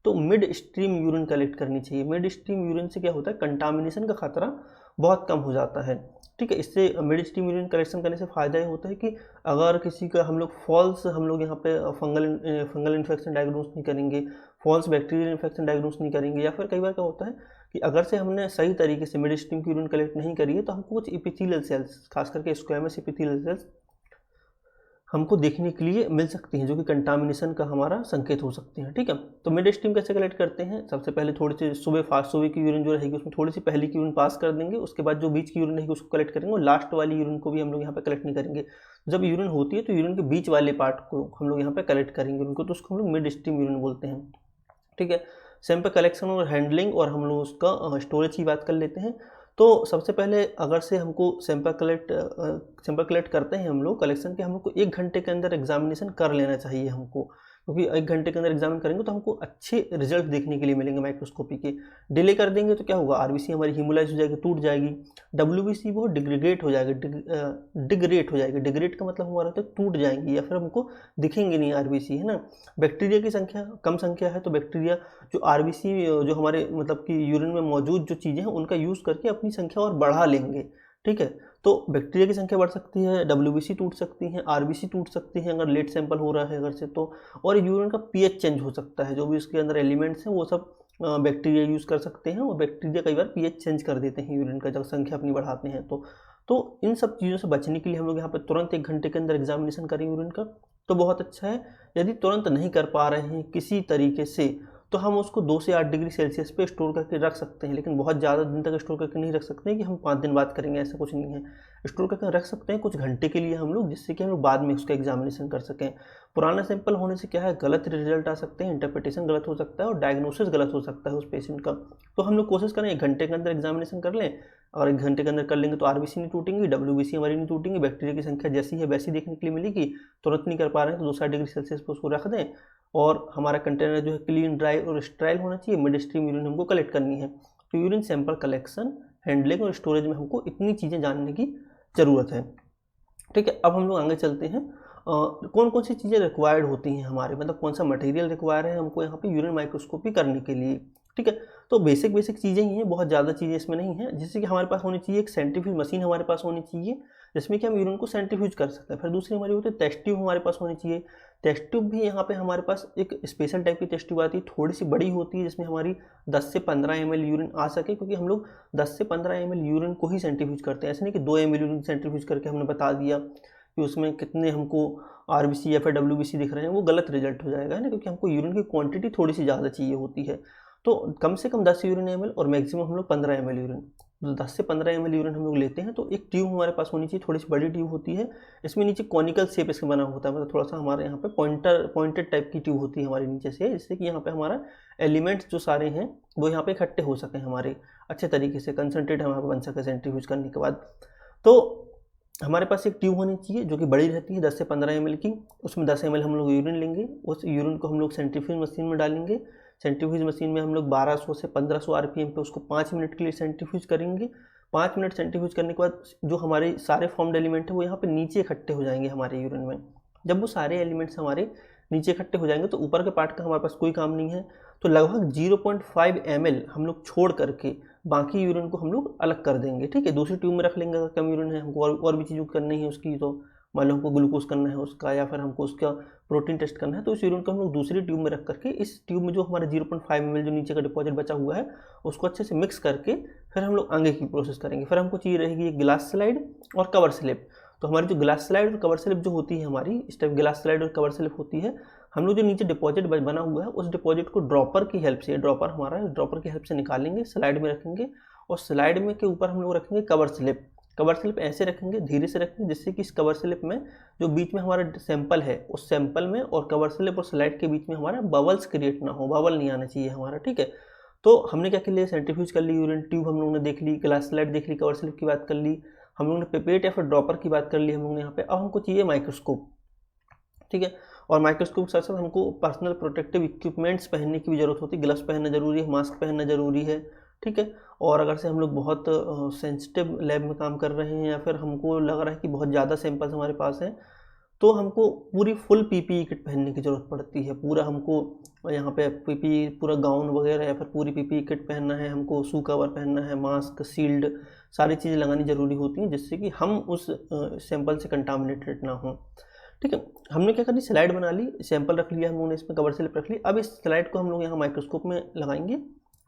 तो मिड स्ट्रीम यूरिन कलेक्ट करनी चाहिए। मिड स्ट्रीम यूरिन से क्या होता है, कंटामिनेशन का खतरा बहुत कम हो जाता है, ठीक है। इससे मिड स्ट्रीम यूरिन कलेक्शन करने से फ़ायदा ये होता है कि अगर किसी का हम लोग फॉल्स, हम लोग यहाँ पे फंगल इन्फेक्शन डायग्नोस नहीं करेंगे, फॉल्स बैक्टीरियल इन्फेक्शन डायग्नोस नहीं करेंगे, या फिर कई बार क्या होता है कि अगर से हमने सही तरीके से मिड स्ट्रीम की यूरिन कलेक्ट नहीं करी है, तो हमको कुछ एपिथेलियल सेल्स, खास करके स्क्वैमस एपिथेलियल सेल्स हमको देखने के लिए मिल सकती हैं, जो कि कंटामिनेशन का हमारा संकेत हो सकते हैं, ठीक है। तो मिड स्ट्रीम कैसे कलेक्ट करते हैं, सबसे पहले थोड़ी सी सुबह की यूरिन जो रहेगी उसमें थोड़ी सी पहले की यूरिन पास कर देंगे, उसके बाद जो बीच की यूरिन रहेगी उसको कलेक्ट करेंगे, और लास्ट वाली यूरिन को भी हम लोग यहाँ पे कलेक्ट नहीं करेंगे। जब यूरिन होती है तो यूरिन के बीच वाले पार्ट को हम लोग यहाँ पे कलेक्ट करेंगे उनको, तो उसको हम लोग मिड स्ट्रीम यूरिन बोलते हैं, ठीक है। सैंपल कलेक्शन और हैंडलिंग और हम लोग उसका स्टोरेज की बात कर लेते हैं। तो सबसे पहले अगर से हमको सैंपल कलेक्ट करते हैं हम लोग कलेक्शन के, हम लोग को 1 घंटे के अंदर एग्जामिनेशन कर लेना चाहिए हमको, क्योंकि 1 घंटे के अंदर एग्जामिन करेंगे तो हमको अच्छे रिजल्ट देखने के लिए मिलेंगे माइक्रोस्कोपी के। डिले कर देंगे तो क्या होगा, आरबीसी हमारी हीमोलाइज हो जाएगी, टूट जाएगी, डब्ल्यूबीसी वो डिग्रेडेट हो जाएगी, डिग्रेड हो जाएगी। डिग्रेड का मतलब हमारा होता है टूट जाएंगी या फिर हमको दिखेंगे नहीं आरबीसी, है ना। बैक्टीरिया की संख्या कम संख्या है तो बैक्टीरिया जो आरबीसी जो हमारे मतलब कि यूरिन में मौजूद जो चीज़ें हैं उनका यूज़ करके अपनी संख्या और बढ़ा लेंगे, ठीक है। तो बैक्टीरिया की संख्या बढ़ सकती है, डब्ल्यूबीसी टूट सकती है, आरबीसी टूट सकती है अगर लेट सैंपल हो रहा है अगर से तो, और यूरिन का पीएच चेंज हो सकता है। जो भी उसके अंदर एलिमेंट्स हैं वो सब बैक्टीरिया यूज़ कर सकते हैं, और बैक्टीरिया कई बार पीएच चेंज कर देते हैं यूरिन का जब संख्या अपनी बढ़ाते हैं तो इन सब चीज़ों से बचने के लिए हम लोग यहाँ पे तुरंत 1 घंटे के अंदर एग्जामिनेशन करें यूरिन का तो बहुत अच्छा है। यदि तुरंत नहीं कर पा रहे हैं किसी तरीके से तो हम उसको 2 से 8 डिग्री सेल्सियस पे स्टोर करके रख सकते हैं, लेकिन बहुत ज़्यादा दिन तक स्टोर करके नहीं रख सकते हैं कि हम 5 दिन बाद करेंगे, ऐसा कुछ नहीं है। स्टोर करके रख सकते हैं कुछ घंटे के लिए हम लोग, जिससे कि हम लोग बाद में उसका एग्जामिनेशन कर सकें। पुराना सैंपल होने से क्या है, गलत रिजल्ट आ सकते हैं, इंटरप्रिटेशन गलत हो सकता है और डायग्नोसिस गलत हो सकता है उस पेशेंट का। तो हम लोग कोशिश करें 1 घंटे के अंदर एग्जामिनेशन कर लें, और 1 घंटे के अंदर कर लेंगे तो आरबीसी नहीं टूटेंगी, डब्ल्यूबीसी हमारी नहीं टूटेंगी, बैक्टीरिया की संख्या जैसी है वैसी देखने के लिए मिलेगी। तुरंत नहीं कर पा रहे हैं तो 260 डिग्री सेल्सियस पर उसको रख दें, और हमारा कंटेनर जो है क्लीन, ड्राई और स्टेराइल होना चाहिए। मिड स्ट्रीम यूरिन हमको कलेक्ट करनी है। तो यूरिन सैंपल कलेक्शन, हैंडलिंग और स्टोरेज में हमको इतनी चीज़ें जानने की ज़रूरत है, ठीक है। अब हम लोग आगे चलते हैं, कौन कौन सी चीज़ें रिक्वायर्ड होती हैं हमारे, मतलब कौन सा मटेरियल रिक्वायर है हमको यहाँ पे यूरिन माइक्रोस्कोपी करने के लिए, ठीक है। तो बेसिक चीज़ें ही हैं, बहुत ज़्यादा चीज़ें इसमें नहीं है। जैसे कि हमारे पास होनी चाहिए एक सेंट्रीफ्यूज मशीन हमारे पास होनी चाहिए, जिसमें कि हम यूरिन को सेंट्रीफ्यूज कर सकते हैं। फिर दूसरी हमारी होती है टेस्ट ट्यूब हमारे पास होनी चाहिए। टेस्ट ट्यूब भी यहाँ पे हमारे पास एक स्पेशल टाइप की टेस्ट ट्यूब आती है, थोड़ी सी बड़ी होती है, जिसमें हमारी 10 से 15 ml यूरिन आ सके, क्योंकि हम लोग 10 से 15 ml यूरिन को ही सेंट्रीफ्यूज करते हैं। ऐसे नहीं कि 2 ml यूरिन सेंट्रीफ्यूज करके हमने बता दिया कि उसमें कितने हमको आरबीसी या फिर डब्ल्यूबीसी दिख रहे हैं, वो गलत रिजल्ट हो जाएगा, है ना, क्योंकि हमको यूरिन की क्वांटिटी थोड़ी सी ज़्यादा चाहिए होती है। तो कम से कम 10 यूरिन ml और मैक्सिमम हम लोग 15 ml यूरिन, तो 10 से 15 ml यूरिन हम लोग लेते हैं। तो एक ट्यूब हमारे पास होनी चाहिए, थोड़ी सी बड़ी ट्यूब होती है, इसमें नीचे कॉनिकल शेप इसका बना होता है, मतलब थोड़ा सा हमारे यहाँ पे पॉइंटेड टाइप की ट्यूब होती है हमारे नीचे से, जिससे कि यहाँ पे हमारा एलिमेंट्स जो सारे हैं वो यहाँ पे इकट्ठे हो सकें, हमारे अच्छे तरीके से कंसनट्रेट हमारे बन सके सेंट्रीफ्यूज करने के बाद। तो हमारे पास एक ट्यूब होनी चाहिए जो कि बड़ी रहती है 10 से 15 ml की, उसमें 10 ml हम लोग यूरिन लेंगे, उस यूरिन को हम लोग सेंट्रीफ्यूज मशीन में डालेंगे। सेंट्रीफ्यूज मशीन में हम लोग 1200 से 1500 आरपीएम पे उसको 5 मिनट के लिए सेंट्रीफ्यूज करेंगे। 5 मिनट सेंट्रीफ्यूज करने के बाद जो हमारे सारे फॉर्म्ड एलिमेंट है वो यहाँ पे नीचे इकट्ठे हो जाएंगे हमारे यूरिन में। जब वो सारे एलिमेंट्स हमारे नीचे इकट्ठे हो जाएंगे तो ऊपर के पार्ट का हमारे पास कोई काम नहीं है, तो लगभग 0.5 ml हम लोग छोड़ करके बाकी यूरिन को हम लोग अलग कर देंगे, ठीक है। दूसरी ट्यूब में रख लेंगे, अगर कम यूरिन है हमको और भी चीज़ करनी है उसकी, तो मान लो हमको ग्लूकोज करना है उसका, या फिर हमको उसका प्रोटीन टेस्ट करना है, तो इस यूरिन को हम लोग दूसरी ट्यूब में रख करके इस ट्यूब में जो हमारे 0.5 ml जो नीचे का डिपॉजिट बचा हुआ है उसको अच्छे से मिक्स करके फिर हम लोग आगे की प्रोसेस करेंगे। फिर हमको चाहिए रहेगी एक ग्लास स्लाइड और कवर स्लिप। तो हमारी जो ग्लास स्लाइड और कवर स्लिप जो होती है हमारी, इस टाइप ग्लास स्लाइड और कवर स्लिप होती है, हम लोग जो नीचे डिपॉजिट बना हुआ है उस डिपॉजिट को ड्रॉपर की हेल्प से, ड्रॉपर हमारा ड्रॉपर की हेल्प से निकालेंगे, स्लाइड में रखेंगे, और स्लाइड में के ऊपर हम लोग रखेंगे कवर स्लिप। कवर स्लिप ऐसे रखेंगे, धीरे से रखेंगे, जिससे कि इस कवर स्लिप में जो बीच में हमारा सैंपल है उस सैंपल में और कवर स्लिप और स्लाइड के बीच में हमारा बबल्स क्रिएट ना हो, बबल नहीं आना चाहिए हमारा, ठीक है। तो हमने क्या कर लिया, सेंट्रीफ्यूज कर ली, यूरिन ट्यूब हम लोगों ने देख ली, ग्लास स्लाइड देख ली, कवर स्लिप की बात कर ली, हम लोगों ने पिपेट या फिर ड्रॉपर की बात कर ली हम लोगों ने यहाँ पे। अब हमको चाहिए माइक्रोस्कोप, ठीक है। और माइक्रोस्कोप के साथ साथ हमको पर्सनल प्रोटेक्टिव इक्विपमेंट्स पहनने की भी जरूरत होती है, ग्लव्स पहनना जरूरी है, मास्क पहनना जरूरी है, ठीक है। और अगर से हम लोग बहुत सेंसिटिव लैब में काम कर रहे हैं या फिर हमको लग रहा है कि बहुत ज़्यादा सैंपल्स हमारे पास हैं, तो हमको पूरी फुल पीपीई किट पहनने की ज़रूरत पड़ती है। पूरा हमको यहाँ पे पीपीई, पूरा गाउन वगैरह या फिर पूरी पीपीई किट पहनना है, हमको शू कवर पहनना है, मास्क, शील्ड, सारी चीज़ें लगानी ज़रूरी होती हैं, जिससे कि हम उस सैंपल से कंटामिनेटेड ना हों, ठीक है। हमने क्या करी, स्लाइड बना ली, सैंपल रख लिया हम लोगों ने, इसमें कवर स्लिप रख ली। अब इस स्लाइड को हम लोग यहाँ माइक्रोस्कोप में लगाएंगे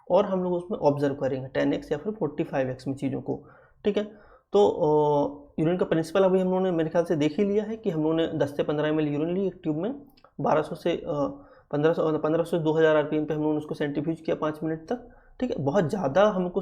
और हम लोग उसमें ऑब्जर्व करेंगे 10x या फिर 45x में चीज़ों को, ठीक है। तो यूरिन का प्रिंसिपल अभी हम लोगों ने मेरे ख्याल से देख ही लिया है कि हम लोगों ने 10 से 15 ml यूरिन ली एक ट्यूब में, 1200 से 1500 से 2000 आरपीएम पे हम लोगों ने उसको सेंट्रीफ्यूज किया 5 मिनट तक, ठीक है। बहुत ज़्यादा हमको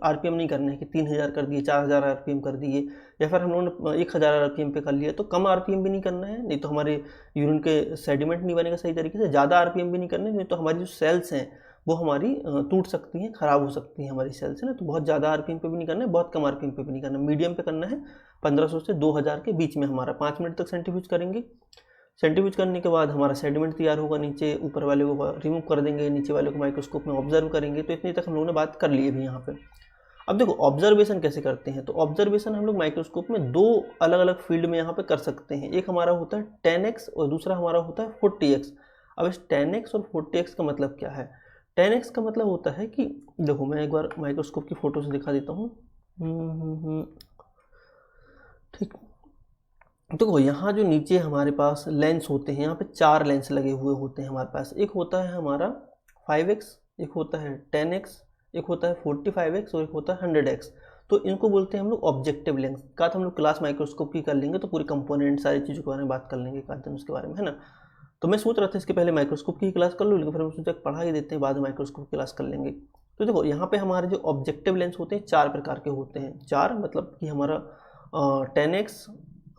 आरपीएम नहीं करना है कि 3000 कर दिए, 4000 आरपीएम कर दिए, या फिर हम लोगों ने 1000 आरपीएम पे कर लिया, तो कम आरपीएम भी नहीं करना है, नहीं तो हमारे यूरिन के सेडिमेंट नहीं बनेगा सही तरीके से। ज़्यादा आरपीएम भी नहीं करना है, नहीं तो हमारी जो सेल्स हैं वो हमारी टूट सकती हैं, ख़राब हो सकती हैं हमारी सेल्स, है ना। तो बहुत ज़्यादा आरपीएम पे भी नहीं करना है, बहुत कम आरपीएम पे भी नहीं करना, मीडियम पे करना है। 1500 से 2000 के बीच में हमारा 5 मिनट तक सेंट्रीफ्यूज करेंगे। सेंट्रीफ्यूज करने के बाद हमारा सेडिमेंट तैयार होगा, नीचे ऊपर वाले को रिमूव कर देंगे, नीचे वाले को माइक्रोस्कोप में ऑब्जर्व करेंगे। तो इतनी तक हम लोगों ने बात कर ली अभी यहाँ पे। अब देखो ऑब्जर्वेशन कैसे करते हैं। तो ऑब्जर्वेशन हम लोग माइक्रोस्कोप में दो अलग अलग फील्ड में यहाँ पे कर सकते हैं। एक हमारा होता है 10x और दूसरा हमारा होता है 40x। अब इस 10x और 40x का मतलब क्या है। 10x का मतलब होता है कि देखो मैं एक बार माइक्रोस्कोप की फोटो से दिखा देता हूँ। ठीक, देखो यहाँ जो नीचे हमारे पास लेंस होते हैं, यहाँ पे 4 लेंस लगे हुए होते हैं हमारे पास। एक होता है हमारा 5x, एक होता है 10x, एक होता है 45x और एक होता है 100x। तो इनको बोलते हैं हम लोग ऑब्जेक्टिव लेंस। का हम लोग क्लास माइक्रोस्कोप की कर लेंगे तो पूरी कंपोनेंट सारी चीज़ों के बारे में बात कर लेंगे एक आध दिन उसके बारे में, है ना। तो मैं सोच रहा था इसके पहले माइक्रोस्कोप की क्लास कर लूँ, लेकिन फिर हम सोचा पढ़ा ही देते हैं, बाद में माइक्रोस्कोप की क्लास कर लेंगे। तो देखो यहाँ पे हमारे जो ऑब्जेक्टिव लेंस होते हैं 4 प्रकार के होते हैं। 4 मतलब कि हमारा 10x,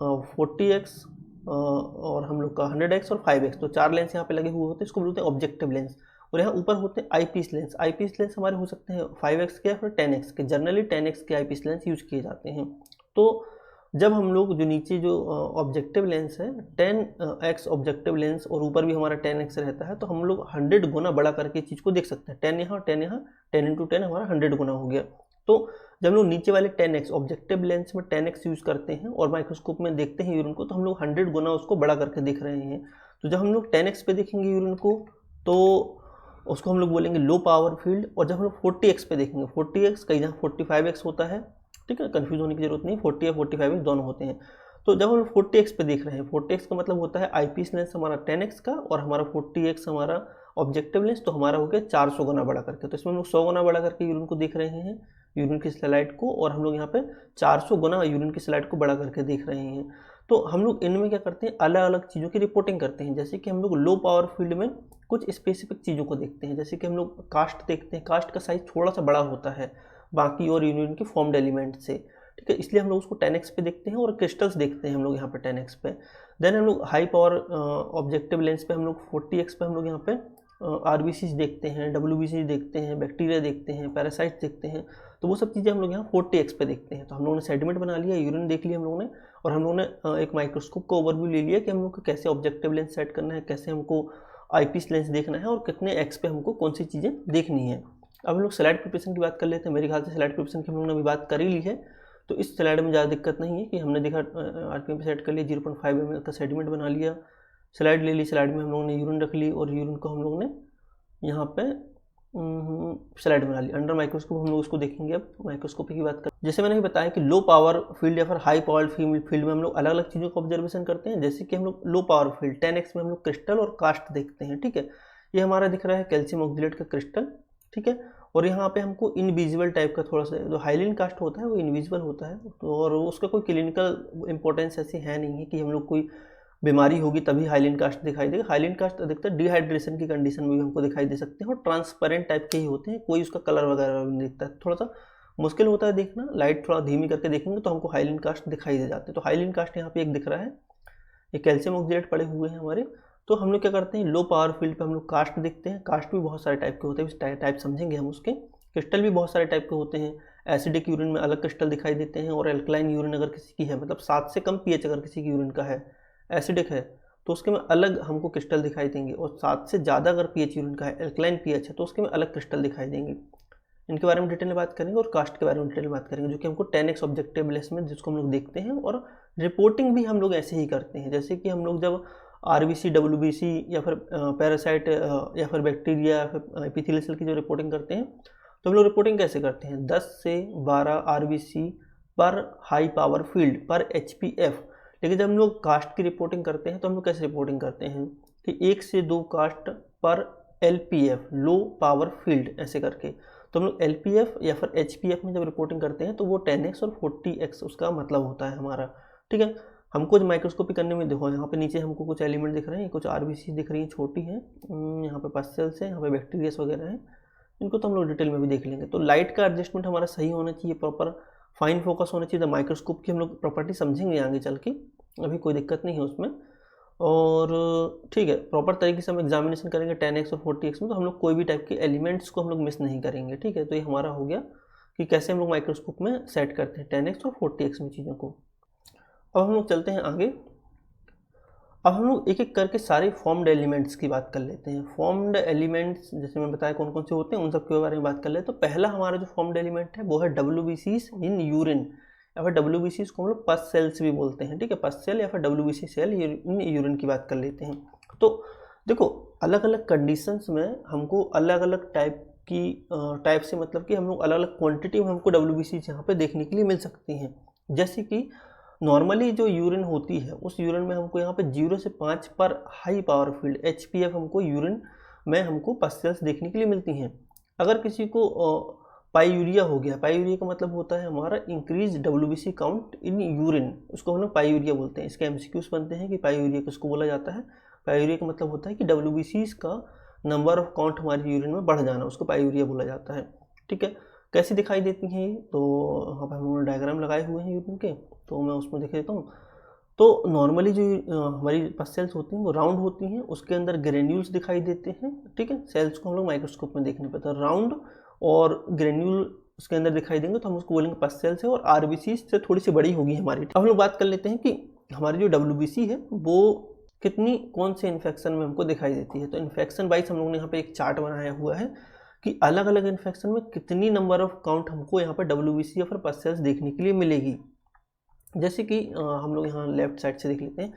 40x और हम लोग का 100x और 5x। तो 4 लेंस यहाँ पे लगे हुए होते हैं, इसको बोलते हैं ऑब्जेक्टिव लेंस। और यहाँ ऊपर होते हैं आईपीस लेंस। आईपीस लेंस हमारे हो सकते हैं 5x के या फिर 10x के। जनरली 10x के आईपीस लेंस यूज किए जाते हैं। तो जब हम लोग जो नीचे जो ऑब्जेक्टिव लेंस है 10x ऑब्जेक्टिव लेंस और ऊपर भी हमारा 10x रहता है, तो हम लोग 100 गुना बड़ा करके चीज़ को देख सकते हैं। 10 यहाँ 10 यहाँ, 10 × 10 हमारा 100 गुना हो गया। तो जब हम लोग नीचे वाले 10x ऑब्जेक्टिव लेंस में 10x यूज़ करते हैं और माइक्रोस्कोप में देखते हैं यूरिन को, तो हम लोग 100 गुना उसको बड़ा करके देख रहे हैं। तो जब हम लोग 10x पे देखेंगे यूरिन को तो उसको हम लोग बोलेंगे लो पावर फील्ड। और जब हम लोग 40x पे देखेंगे, 40x कहीं जहाँ 45x होता है, ठीक है, कंफ्यूज होने की जरूरत नहीं, 40 या 45x दोनों होते हैं। तो जब हम 40x पे देख रहे हैं, 40x का मतलब होता है आईपीस लेंस हमारा 10x का और हमारा 40x हमारा ऑब्जेक्टिव लेंस, तो हमारा हो गया 400 गुना बड़ा करके। तो इसमें हम लोग 100 गुना बड़ा करके यूरिन को देख रहे हैं, यूरिन की स्लाइड को, और हम लोग यहाँ पे 400 गुना यूरिन की स्लाइड को बड़ा करके देख रहे हैं। तो हम लोग इनमें क्या करते हैं, अलग अलग चीज़ों की रिपोर्टिंग करते हैं। जैसे कि हम लोग लो पावर फील्ड में कुछ स्पेसिफिक चीज़ों को देखते हैं, जैसे कि हम लोग कास्ट देखते हैं। कास्ट का साइज थोड़ा सा बड़ा होता है बाकी और यूरिन के फॉर्म्ड एलिमेंट से, ठीक है, इसलिए हम लोग उसको 10x पे देखते हैं। और क्रिस्टल्स देखते हैं हम लोग यहाँ पे 10x पे। देन हम लोग हाई पावर ऑब्जेक्टिव लेंस पे हम लोग 40x पे हम लोग यहाँ पे आरबीसीज देखते हैं, डब्ल्यूबीसी देखते हैं, बैक्टीरिया देखते हैं, पैरासाइट देखते हैं। तो वो सब चीज़ें हम लोग यहाँ 40x पे देखते हैं। तो हम लोगों ने सेडिमेंट बना लिया, यूरिन देख लिया हम लोगों ने, और हम लोगों ने एक माइक्रोस्कोप का ओवरव्यू ले लिया कि हम लोग को कैसे ऑब्जेक्टिव लेंस सेट करना है, कैसे हमको आईपीस लेंस देखना है और कितने एक्स पे हमको कौन सी चीज़ें देखनी है। अब हम लोग स्लाइड प्रिपरेशन की बात कर लेते हैं। मेरे ख्याल से स्लाइड प्रिपरेशन की हम लोगों ने अभी बात कर ही ली है, तो इस स्लाइड में ज़्यादा दिक्कत नहीं है कि हमने देखा आरपीएम पे सेट कर लिया, 0.5 ml का सेडिमेंट बना लिया, स्लाइड ले ली, स्लाइड में हम लोगों ने यूरिन रख ली और यूरिन को हम लोगों ने यहाँ पे स्लाइड बना ली। अंडर माइक्रोस्कोप हम लोग उसको देखेंगे। अब माइक्रोस्कोपी की बात करें, जैसे मैंने बताया कि लो पावर फील्ड या फिर हाई पावर फील्ड में हम लोग अलग अलग चीज़ों का ऑब्जर्वेशन करते हैं। जैसे कि हम लोग लो पावर फील्ड 10x में हम लोग क्रिस्टल और कास्ट देखते हैं, ठीक है। ये हमारा दिख रहा है कैल्शियम ऑक्जेलेट का क्रिस्टल, ठीक है। और यहाँ पे हमको इनविजिबल टाइप का थोड़ा सा जो हाइलिन कास्ट होता है वो इनविजिबल होता है, तो और उसका कोई क्लिनिकल इंपॉर्टेंस ऐसी है नहीं है कि हम लोग कोई बीमारी होगी तभी हाइलिन कास्ट दिखाई देगा। हाइलिन कास्ट अधिकतर डिहाइड्रेशन की कंडीशन में भी हमको दिखाई दे सकते हैं और ट्रांसपेरेंट टाइप के ही होते हैं, कोई उसका कलर वगैरह नहीं दिखता है। थोड़ा सा मुश्किल होता है देखना, लाइट थोड़ा धीमी करके देखेंगे तो हमको हाइलिन कास्ट दिखाई दे जाते हैं। तो हाइलिन कास्ट यहाँ पे एक दिख रहा है, ये कैल्शियम ऑक्जेलेट पड़े हुए हैं हमारे। तो हम लोग क्या करते हैं, लो पावर फील्ड पे हम लोग कास्ट देखते हैं। कास्ट भी बहुत सारे टाइप के होते हैं, टाइप समझेंगे हम उसके। क्रिस्टल भी बहुत सारे टाइप के होते हैं। एसिडिक यूरिन में अलग क्रिस्टल दिखाई देते हैं, और एल्कलाइन यूरिन अगर किसी की है, मतलब 7 से कम पीएच अगर किसी की यूरिन का है, एसिडिक है, तो उसके में अलग हमको क्रिस्टल दिखाई देंगे। और 7 से ज़्यादा अगर पीएच यूरिन का है, एल्कलाइन पीएच है, तो उसके में अलग क्रिस्टल दिखाई देंगे। इनके बारे में डिटेल में बात करेंगे और कास्ट के बारे में डिटेल में बात करेंगे, जो कि हमको 10x ऑब्जेक्टिव लेंस में जिसको हम लोग देखते हैं। और रिपोर्टिंग भी हम लोग ऐसे ही करते हैं, जैसे कि हम लोग जब आरबीसी, डब्ल्यूबीसी या फिर पैरासाइट या फिर बैक्टीरिया या फिर एपिथेलियल सेल की जो रिपोर्टिंग करते हैं, तो हम लोग रिपोर्टिंग कैसे करते हैं, 10 से 12 आरबीसी पर हाई पावर फील्ड पर एचपीएफ। लेकिन जब हम लोग कास्ट की रिपोर्टिंग करते हैं तो हम लोग कैसे रिपोर्टिंग करते हैं कि 1 से 2 कास्ट पर एलपीएफ, लो पावर फील्ड, ऐसे करके। तो हम लोग एलपीएफ या फिर एचपीएफ में जब रिपोर्टिंग करते हैं तो वो 10x और 40x उसका मतलब होता है हमारा, ठीक है। हमको जो माइक्रोस्कोपी करने में देखो, यहाँ पे नीचे हमको कुछ एलिमेंट दिख रहे हैं, कुछ आरबीसी दिख रही हैं, छोटी हैं, यहाँ पे पस सेल्स हैं, यहाँ पे बैक्टीरियास वगैरह हैं, इनको तो हम लोग डिटेल में भी देख लेंगे। तो लाइट का एडजस्टमेंट हमारा सही होना चाहिए, प्रॉपर फाइन फोकस होना चाहिए। तो माइक्रोस्कोप की हम लोग प्रॉपर्टी समझेंगे आगे चल के, अभी कोई दिक्कत नहीं है उसमें। और ठीक है, प्रॉपर तरीके से हम एग्जामिनेशन करेंगे 10x और 40x में, तो हम लोग कोई भी टाइप के एलिमेंट्स को हम लोग मिस नहीं करेंगे। ठीक है, तो ये हमारा हो गया कि कैसे हम लोग माइक्रोस्कोप में सेट करते हैं 10x और 40x में चीज़ों को। अब हम लोग चलते हैं आगे। अब हम लोग एक एक करके सारे फॉर्म्ड एलिमेंट्स की बात कर लेते हैं। फॉर्म्ड एलिमेंट्स जैसे मैं बताया कौन कौन से होते हैं, उन सब के बारे में बात कर लेते हैं। तो पहला हमारा जो फॉर्म्ड एलिमेंट है वो है WBCs इन यूरिन, या फिर WBCs को हम लोग पस सेल्स भी बोलते हैं। ठीक है, पस सेल या फिर WBC सेल इन यूरिन की बात कर लेते हैं। तो देखो, अलग अलग कंडीशंस में हमको अलग अलग टाइप से मतलब कि हम लोग अलग अलग क्वांटिटी में हमको WBCs यहाँ पे देखने के लिए मिल सकती हैं। जैसे कि नॉर्मली जो यूरिन होती है उस यूरिन में हमको यहाँ पे 0 से 5 पर हाई पावर फील्ड HPF हमको यूरिन में हमको पस सेल्स देखने के लिए मिलती हैं। अगर किसी को पाईयूरिया हो गया, पाईयूरिया का मतलब होता है हमारा increase WBC count in urine, उसको हम लोग पाईयूरिया बोलते हैं। इसके MCQs बनते हैं कि पाईयूरिया किसको बोला जाता है। पाईयूरिया का मतलब होता है कि WBCs का नंबर ऑफ काउंट हमारे यूरिन में बढ़ जाना, उसको पाईयूरिया बोला जाता है। ठीक है, कैसे दिखाई देती हैं ये, तो यहाँ पर हम लोगों ने डायग्राम लगाए हुए हैं यूरिन के, तो मैं उसमें दिखा देता हूँ। तो नॉर्मली जो हमारी पस सेल्स होती हैं वो राउंड होती हैं, उसके अंदर ग्रेन्यूल्स दिखाई देते हैं। ठीक है, सेल्स को हम लोग माइक्रोस्कोप में देखने पे, तो राउंड और ग्रेन्यूल उसके अंदर दिखाई देंगे तो हम उसको बोलेंगे पस सेल्स है, और RBC से थोड़ी सी बड़ी होगी हमारी। अब हम लोग बात कर लेते हैं कि हमारी जो WBC है वो कितनी कौन से इन्फेक्शन में हमको दिखाई देती है। तो इन्फेक्शन वाइज हम लोगों ने यहाँ पे एक चार्ट बनाया हुआ है कि अलग अलग इन्फेक्शन में कितनी नंबर ऑफ काउंट हमको यहाँ पर WBC या फिर पस सेल्स देखने के लिए मिलेगी। जैसे कि हम लोग यहाँ लेफ्ट साइड से देख लेते हैं,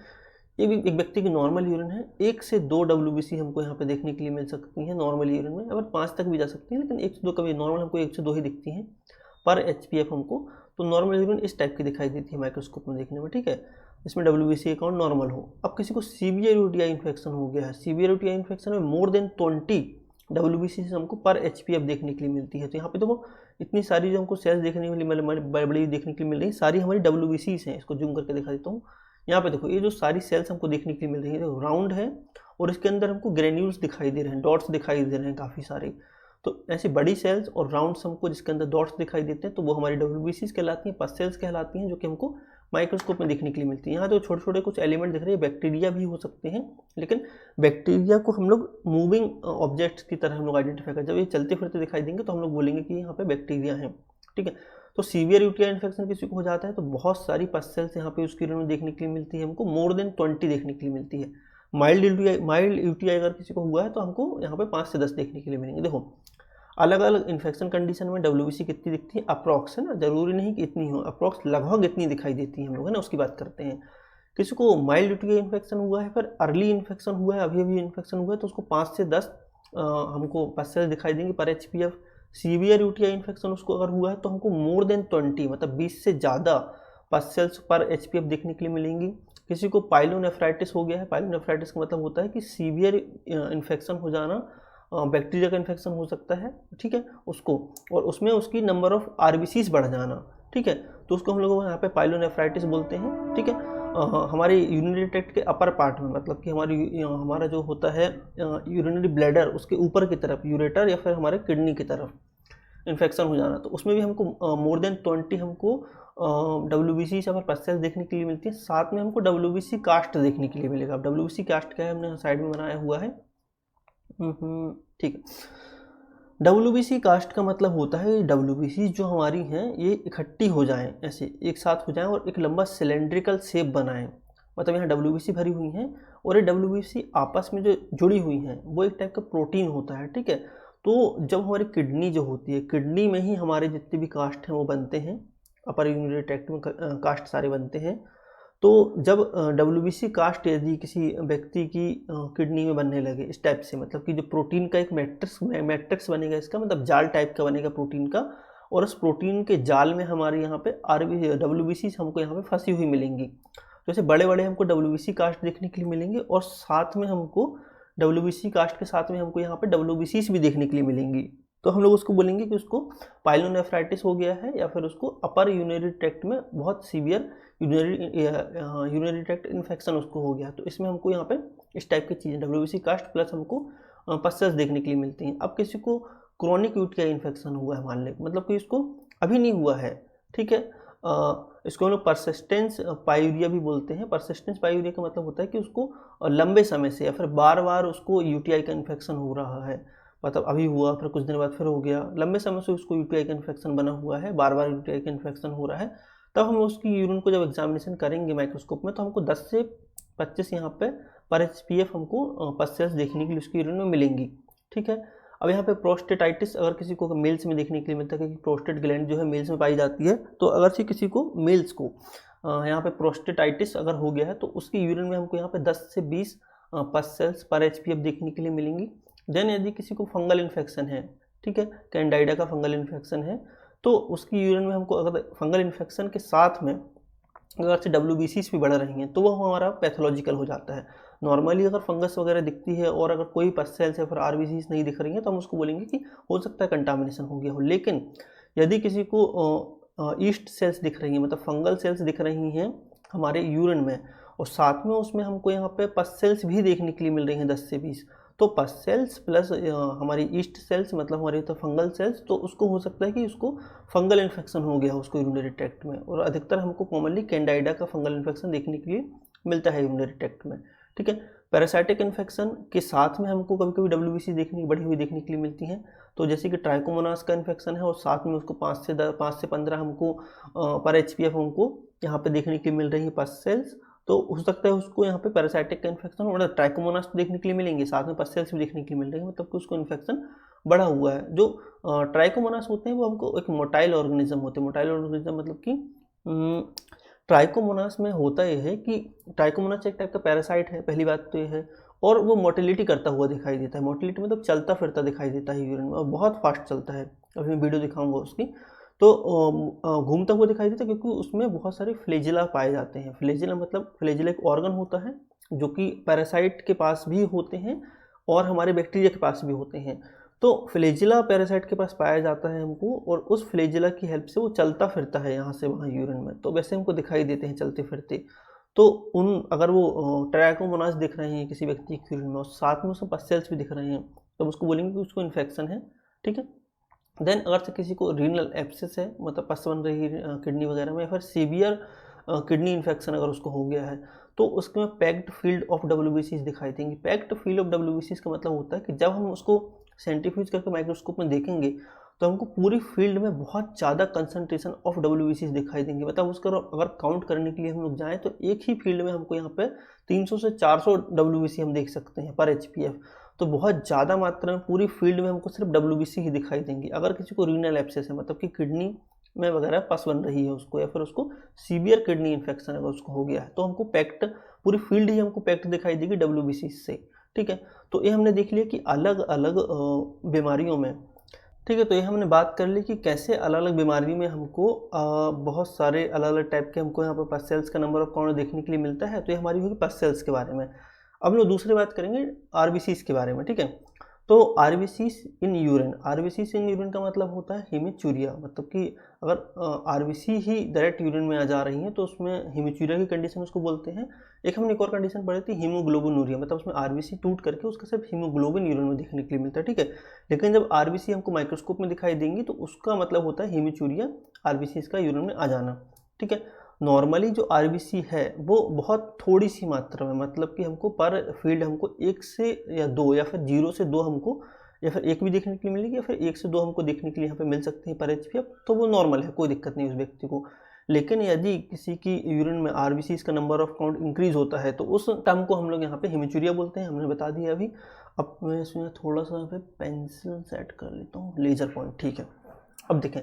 एक व्यक्ति की नॉर्मल यूरिन है, 1 से 2 WBC हमको यहाँ पे देखने के लिए मिल सकती हैं नॉर्मल यूरिन में। अगर 5 तक भी जा सकती हैं, लेकिन 1 से 2 कभी नॉर्मल हमको 1 से 2 ही दिखती हैं पर HPF हमको। तो नॉर्मल यूरिन इस टाइप की दिखाई देती है माइक्रोस्कोप में देखने में। ठीक है, इसमें WBC अकाउंट नॉर्मल हो। अब किसी को सीवियर UTI इन्फेक्शन हो गया है, सीवियर UTI इन्फेक्शन में मोर देन 20 WBC हमको पर HPF देखने के लिए मिलती है। तो यहाँ पे देखो इतनी सारी जो हमको सेल्स देखने के लिए बड़ी देखने के लिए मिल रही है, सारी हमारी WBCs हैं। इसको जूम करके दिखा देता हूँ। यहाँ पे देखो ये जो सारी सेल्स हमको देखने के लिए मिल रही है, देखो राउंड है और इसके अंदर हमको ग्रेन्यूल्स दिखाई दे रहे हैं, डॉट्स दिखाई दे रहे हैं काफ़ी सारे। तो ऐसी बड़ी सेल्स और राउंड्स हमको जिसके अंदर डॉट्स दिखाई देते हैं तो वो हमारी WBCs कहलाती हैं, पस सेल्स कहलाती हैं, जो कि हमको माइक्रोस्कोप में देखने के लिए मिलती है। यहाँ तो छोटे छोटे कुछ एलिमेंट दिख रहे हैं, बैक्टीरिया भी हो सकते हैं, लेकिन बैक्टीरिया को हम लोग मूविंग ऑब्जेक्ट्स की तरह हम लोग आइडेंटिफाई कर, जब ये चलते फिरते दिखाई देंगे तो हम लोग बोलेंगे कि यहाँ पे बैक्टीरिया हैं। ठीक है, तो सीवियर UTI इन्फेक्शन किसी को हो जाता है तो बहुत सारी पस सेल्स यहाँ पे उसकी यूरिन में देखने के लिए मिलती है, हमको मोर देन 20 देखने के लिए मिलती है। माइल्ड UTI अगर किसी को हुआ है तो हमको यहाँ पे 5 से 10 देखने के लिए मिलेंगे। देखो अलग अलग इन्फेक्शन कंडीशन में WBC कितनी दिखती है, अप्रॉक्स है ना, जरूरी नहीं कि इतनी हो, अप्रॉक्स लगभग इतनी दिखाई देती है हम लोग, है ना, उसकी बात करते हैं। किसी को माइल्ड UTI इन्फेक्शन हुआ है, फिर अर्ली इन्फेक्शन हुआ है, अभी इन्फेक्शन हुआ है, तो उसको 5 से 10 हमको पस सेल्स दिखाई देंगी पर HPF। सीवियर UTI इन्फेक्शन उसको अगर हुआ है तो हमको मोर देन 20 मतलब 20 से ज़्यादा पस सेल्स पर HPF देखने के लिए मिलेंगी। किसी को पाइलोनेफ्राइटिस हो गया है, पाइलोनेफ्राइटिस का मतलब होता है कि सीवियर इन्फेक्शन हो जाना, बैक्टीरिया का इन्फेक्शन हो सकता है। ठीक है, उसको, और उसमें उसकी नंबर ऑफ RBCs बढ़ जाना। ठीक है, तो उसको हम लोग यहाँ पे पाइलोनेफ्राइटिस बोलते हैं। ठीक है, हमारे यूरिनरी ट्रैक्ट के अपर पार्ट में, मतलब कि हमारा जो होता है यूरिनरी ब्लैडर, उसके ऊपर की तरफ यूरेटर या फिर हमारे किडनी की तरफ इन्फेक्शन हो जाना, तो उसमें भी हमको मोर देन 20 हमको WBC या फिर पस सेल्स देखने के लिए मिलती है। साथ में हमको WBC कास्ट देखने के लिए मिलेगा। अब WBC कास्ट क्या है, हमने साइड में बनाया हुआ है। ठीक है, WBC कास्ट का मतलब होता है WBC जो हमारी हैं ये इकट्ठी हो जाएं, ऐसे एक साथ हो जाएं और एक लंबा सिलेंड्रिकल शेप बनाएं। मतलब यहाँ WBC भरी हुई हैं और ये WBC आपस में जो जुड़ी हुई हैं वो एक टाइप का प्रोटीन होता है। ठीक है, तो जब हमारी किडनी जो होती है, किडनी में ही हमारे जितने भी कास्ट हैं वो बनते हैं, अपर यूरिनरी ट्रैक्ट में कास्ट सारे बनते हैं। तो जब WBC कास्ट यदि किसी व्यक्ति की किडनी में बनने लगे इस टाइप से, मतलब कि जो प्रोटीन का एक मैट्रिक्स बनेगा, इसका मतलब जाल टाइप का बनेगा प्रोटीन का, और उस प्रोटीन के जाल में हमारे यहाँ पे WBC हमको यहाँ पे फंसी हुई मिलेंगी। जैसे बड़े बड़े हमको WBC कास्ट देखने के लिए मिलेंगे और साथ में हमको WBC कास्ट के साथ में हमको यहाँ पे WBCs भी देखने के लिए मिलेंगी। तो हम लोग उसको बोलेंगे कि उसको पाइलोनेफ्राइटिस हो गया है, या फिर उसको अपर यूरिनरी ट्रैक्ट में बहुत सीवियर यूरिनरी ट्रैक्ट इन्फेक्शन उसको हो गया। तो इसमें हमको यहाँ पे इस टाइप की चीज़ें WBC कास्ट प्लस हमको पस सेल्स देखने के लिए मिलती हैं। अब किसी को क्रोनिक UTI इन्फेक्शन हुआ है मान ले, मतलब कि इसको अभी नहीं हुआ है, ठीक है, इसको हम लोग परसिस्टेंस पायूरिया भी बोलते हैं। परसिस्टेंस पायूरिया का मतलब होता है कि उसको लंबे समय से या फिर बार बार उसको यूटीआई का इन्फेक्शन हो रहा है, मतलब अभी हुआ फिर कुछ दिन बाद फिर हो गया, लंबे समय से उसको यूटीआई का इन्फेक्शन बना हुआ है, बार बार यूटीआई का इन्फेक्शन हो रहा है, तब हम उसकी यूरिन को जब एग्जामिनेशन करेंगे माइक्रोस्कोप में तो हमको 10 से 25 यहाँ पे पर एचपीएफ हमको पस्सेल्स देखने के लिए उसकी यूरिन में मिलेंगी। ठीक है। अब यहाँ पे प्रोस्टेटाइटिस अगर किसी को मेल्स में देखने के लिए मिलता है, क्योंकि प्रोस्टेट ग्लैंड जो है मेल्स में पाई जाती है, तो अगर से किसी को मेल्स को यहाँ पे प्रोस्टेटाइटिस अगर हो गया है तो उसकी यूरिन में हमको यहाँ पे 10 से 20 पस्सेल्स पर एचपीएफ देखने के लिए मिलेंगी। देन यदि किसी को फंगल इन्फेक्शन है, ठीक है, कैंडाइडा का फंगल इन्फेक्शन है, तो उसकी यूरिन में हमको अगर फंगल इन्फेक्शन के साथ में अगर से WBCs भी बढ़ रही हैं तो वो हमारा पैथोलॉजिकल हो जाता है। नॉर्मली अगर फंगस वगैरह दिखती है और अगर कोई पस्सेल्स या फिर RBCs नहीं दिख रही हैं तो हम उसको बोलेंगे कि हो सकता है कंटामिनेशन हो गया हो। लेकिन यदि किसी को ईस्ट सेल्स दिख रही हैं, मतलब फंगल सेल्स दिख रही हैं हमारे यूरिन में, और साथ में उसमें हमको यहाँ पे पस्सेल्स भी देखने के लिए मिल रही हैं 10 से 20, तो पस्सेल्स प्लस हमारी ईस्ट सेल्स मतलब हमारी तो फंगल सेल्स, तो उसको हो सकता है कि उसको फंगल इन्फेक्शन हो गया उसको यूरिनरी ट्रैक्ट में। और अधिकतर हमको कॉमनली कैंडाइडा का फंगल इन्फेक्शन देखने के लिए मिलता है यूरिनरी ट्रैक्ट में। ठीक है। पैरासाइटिक इन्फेक्शन के साथ में हमको कभी कभी WBC देखने बढ़ी हुई देखने के लिए मिलती हैं, तो जैसे कि ट्राइकोमोनास का इन्फेक्शन है और साथ में उसको 5 से 15 हमको पर एचपीएफ हमको यहाँ पे देखने के लिए मिल रही है पस्सेल्स, तो हो सकता है उसको यहाँ पे पैरासाइटिक का इन्फेक्शन और ट्राइकोमोनास देखने के लिए मिलेंगे, साथ में पस्सेल्स भी देखने के लिए मिल रही है, मतलब कि उसको इन्फेक्शन बढ़ा हुआ है। जो ट्राइकोमोनास होते हैं वो हमको एक मोटाइल ऑर्गेनिज्म होते हैं। मोटाइल ऑर्गेनिज्म मतलब कि ट्राइकोमोनास में होता यह है कि ट्राइकोमोनास एक टाइप का पैरासाइट है, पहली बात तो ये है, और वो मोटिलिटी करता हुआ दिखाई देता है। मोटिलिटी मतलब चलता फिरता दिखाई देता है यूरिन में, और बहुत फास्ट चलता है। अभी मैं वीडियो दिखाऊंगा उसकी, तो घूमता हुआ दिखाई देता है क्योंकि उसमें बहुत सारे फ्लेजिला पाए जाते हैं। फ्लेजिला मतलब फ्लेजिला एक ऑर्गन होता है जो कि पैरासाइट के पास भी होते हैं और हमारे बैक्टीरिया के पास भी होते हैं। तो फ्लेजिला पैरासाइट के पास पाया जाता है हमको, और उस फ्लेजिला की हेल्प से वो चलता फिरता है यहाँ से वहाँ यूरिन में, तो वैसे हमको दिखाई देते हैं चलते फिरते। तो अगर वो ट्राइकोमोनास दिख रहे हैं किसी व्यक्ति की यूरिन में और साथ में उसमें पस्सेल्स भी दिख रहे हैं, तो उसको बोलेंगे कि उसको इन्फेक्शन है। ठीक है। देन अगर से किसी को रीनल एब्सेस है, मतलब पस बन रही है किडनी वगैरह में, या फिर सीवियर किडनी इन्फेक्शन अगर उसको हो गया है, तो उसमें पैक्ड फील्ड ऑफ WBCs दिखाई देंगी। पैक्ड फील्ड ऑफ WBCs का मतलब होता है कि जब हम उसको सेंट्रीफ्यूज करके माइक्रोस्कोप में देखेंगे तो हमको पूरी फील्ड में बहुत ज़्यादा कंसंट्रेशन ऑफ WBCs दिखाई देंगे। मतलब उसका अगर काउंट करने के लिए हम लोग जाएँ तो एक ही फील्ड में हमको यहाँ पे 300 से 400 WBC हम देख सकते हैं पर HPF। तो बहुत ज़्यादा मात्रा में पूरी फील्ड में हमको सिर्फ WBC ही दिखाई देंगी। अगर किसी को रीनल एब्सेस है, मतलब कि किडनी में वगैरह पस बन रही है उसको, या फिर उसको सीवियर किडनी इन्फेक्शन अगर उसको हो गया है, तो हमको पैक्ड पूरी फील्ड ही हमको पैक्ड दिखाई देगी WBC से। ठीक है। तो ये हमने देख लिया कि अलग अलग बीमारियों में, ठीक है, तो ये हमने बात कर ली कि कैसे अलग अलग बीमारी में हमको बहुत सारे अलग अलग टाइप के हमको यहाँ पर पस्सेल्स का नंबर ऑफ काउंट देखने के लिए मिलता है। तो ये हमारी होगी पस्सेल्स के बारे में। अब लोग दूसरी बात करेंगे RBCs के बारे में। ठीक है। तो RBCs in urine, RBCs in urine का मतलब होता है हेमिचूरिया, मतलब कि अगर RBC ही डायरेक्ट यूरिन में आ जा रही हैं तो उसमें हेमिचूरिया की कंडीशन उसको बोलते हैं। एक हमने एक और कंडीशन पढ़ी थी हीमोग्लोबिनूरिया, मतलब उसमें RBC टूट करके उसका सिर्फ हीमोग्लोबिन यूरिन में देखने के लिए मिलता है। ठीक है। लेकिन जब RBC हमको माइक्रोस्कोप में दिखाई देंगी तो उसका मतलब होता है हेमिचूरिया, RBCs का यूरिन में आ जाना। ठीक है। नॉर्मली जो RBC है वो बहुत थोड़ी सी मात्रा में, मतलब कि हमको पर फील्ड हमको 1 से या 2 या फिर 0 से 2 हमको, या फिर 1 भी देखने के लिए मिलेगी, या फिर 1 से 2 हमको देखने के लिए यहाँ पे मिल सकते हैं पर HPF, तो वो नॉर्मल है, कोई दिक्कत नहीं उस व्यक्ति को। लेकिन यदि किसी की यूरिन में RBCs का नंबर ऑफ काउंट इंक्रीज होता है तो उस टर्म को हम लोग यहाँ पे हेमिचूरिया बोलते हैं, हमने बता दिया अभी। अब मैं इसमें थोड़ा सा यहाँ पे पेंसिल सेट कर लेता हूँ, लेजर पॉइंट। ठीक है। अब देखें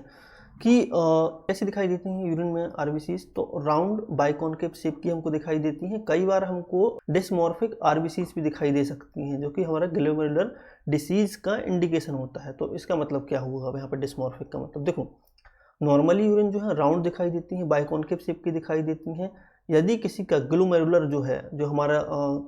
कि कैसे दिखाई देती हैं यूरिन में RBCs, तो राउंड बाइकॉनकेव शेप की हमको दिखाई देती हैं। कई बार हमको डिस्मॉर्फिक RBCs भी दिखाई दे सकती हैं, जो कि हमारा ग्लोमेरुलर डिसीज का इंडिकेशन होता है। तो इसका मतलब क्या हुआ अब यहाँ पर डिस्मॉर्फिक का मतलब, देखो नॉर्मली यूरिन जो है राउंड दिखाई देती हैं, बाइकॉनकेव शेप की दिखाई देती हैं। यदि किसी का ग्लोमेरुलर जो है, जो हमारा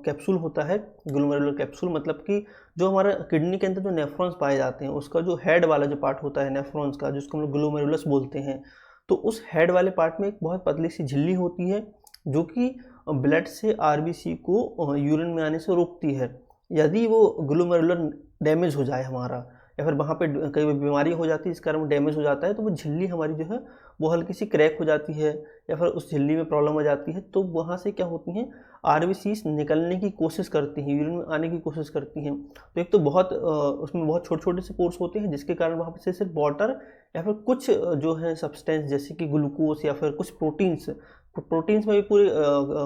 कैप्सूल होता है, ग्लोमेरुलर कैप्सूल मतलब कि जो हमारा किडनी के अंदर जो नेफ्रॉन्स पाए जाते हैं उसका जो हेड वाला जो पार्ट होता है नेफ्रॉन्स का, जिसको हम लोग ग्लोमेरुलस बोलते हैं, तो उस हेड वाले पार्ट में एक बहुत पतली सी झिल्ली होती है जो कि ब्लड से RBC को यूरिन में आने से रोकती है। यदि वो ग्लोमेरुलर डैमेज हो जाए हमारा, या फिर वहाँ पे कई बीमारी हो जाती है, इस कारण वो डैमेज हो जाता है, तो वो झिल्ली हमारी जो है वो हल्की सी क्रैक हो जाती है या फिर उस झिल्ली में प्रॉब्लम आ जाती है। तो वहाँ से क्या होती हैं, आरबीसीज निकलने की कोशिश करती हैं, यूरिन में आने की कोशिश करती हैं। तो एक तो बहुत उसमें बहुत छोटे छोटे से पोर्स होते हैं, जिसके कारण वहाँ पे सिर्फ वाटर या फिर कुछ जो है सब्सटेंस जैसे कि ग्लूकोज या फिर कुछ प्रोटीन्स, प्रोटीन्स में भी पूरे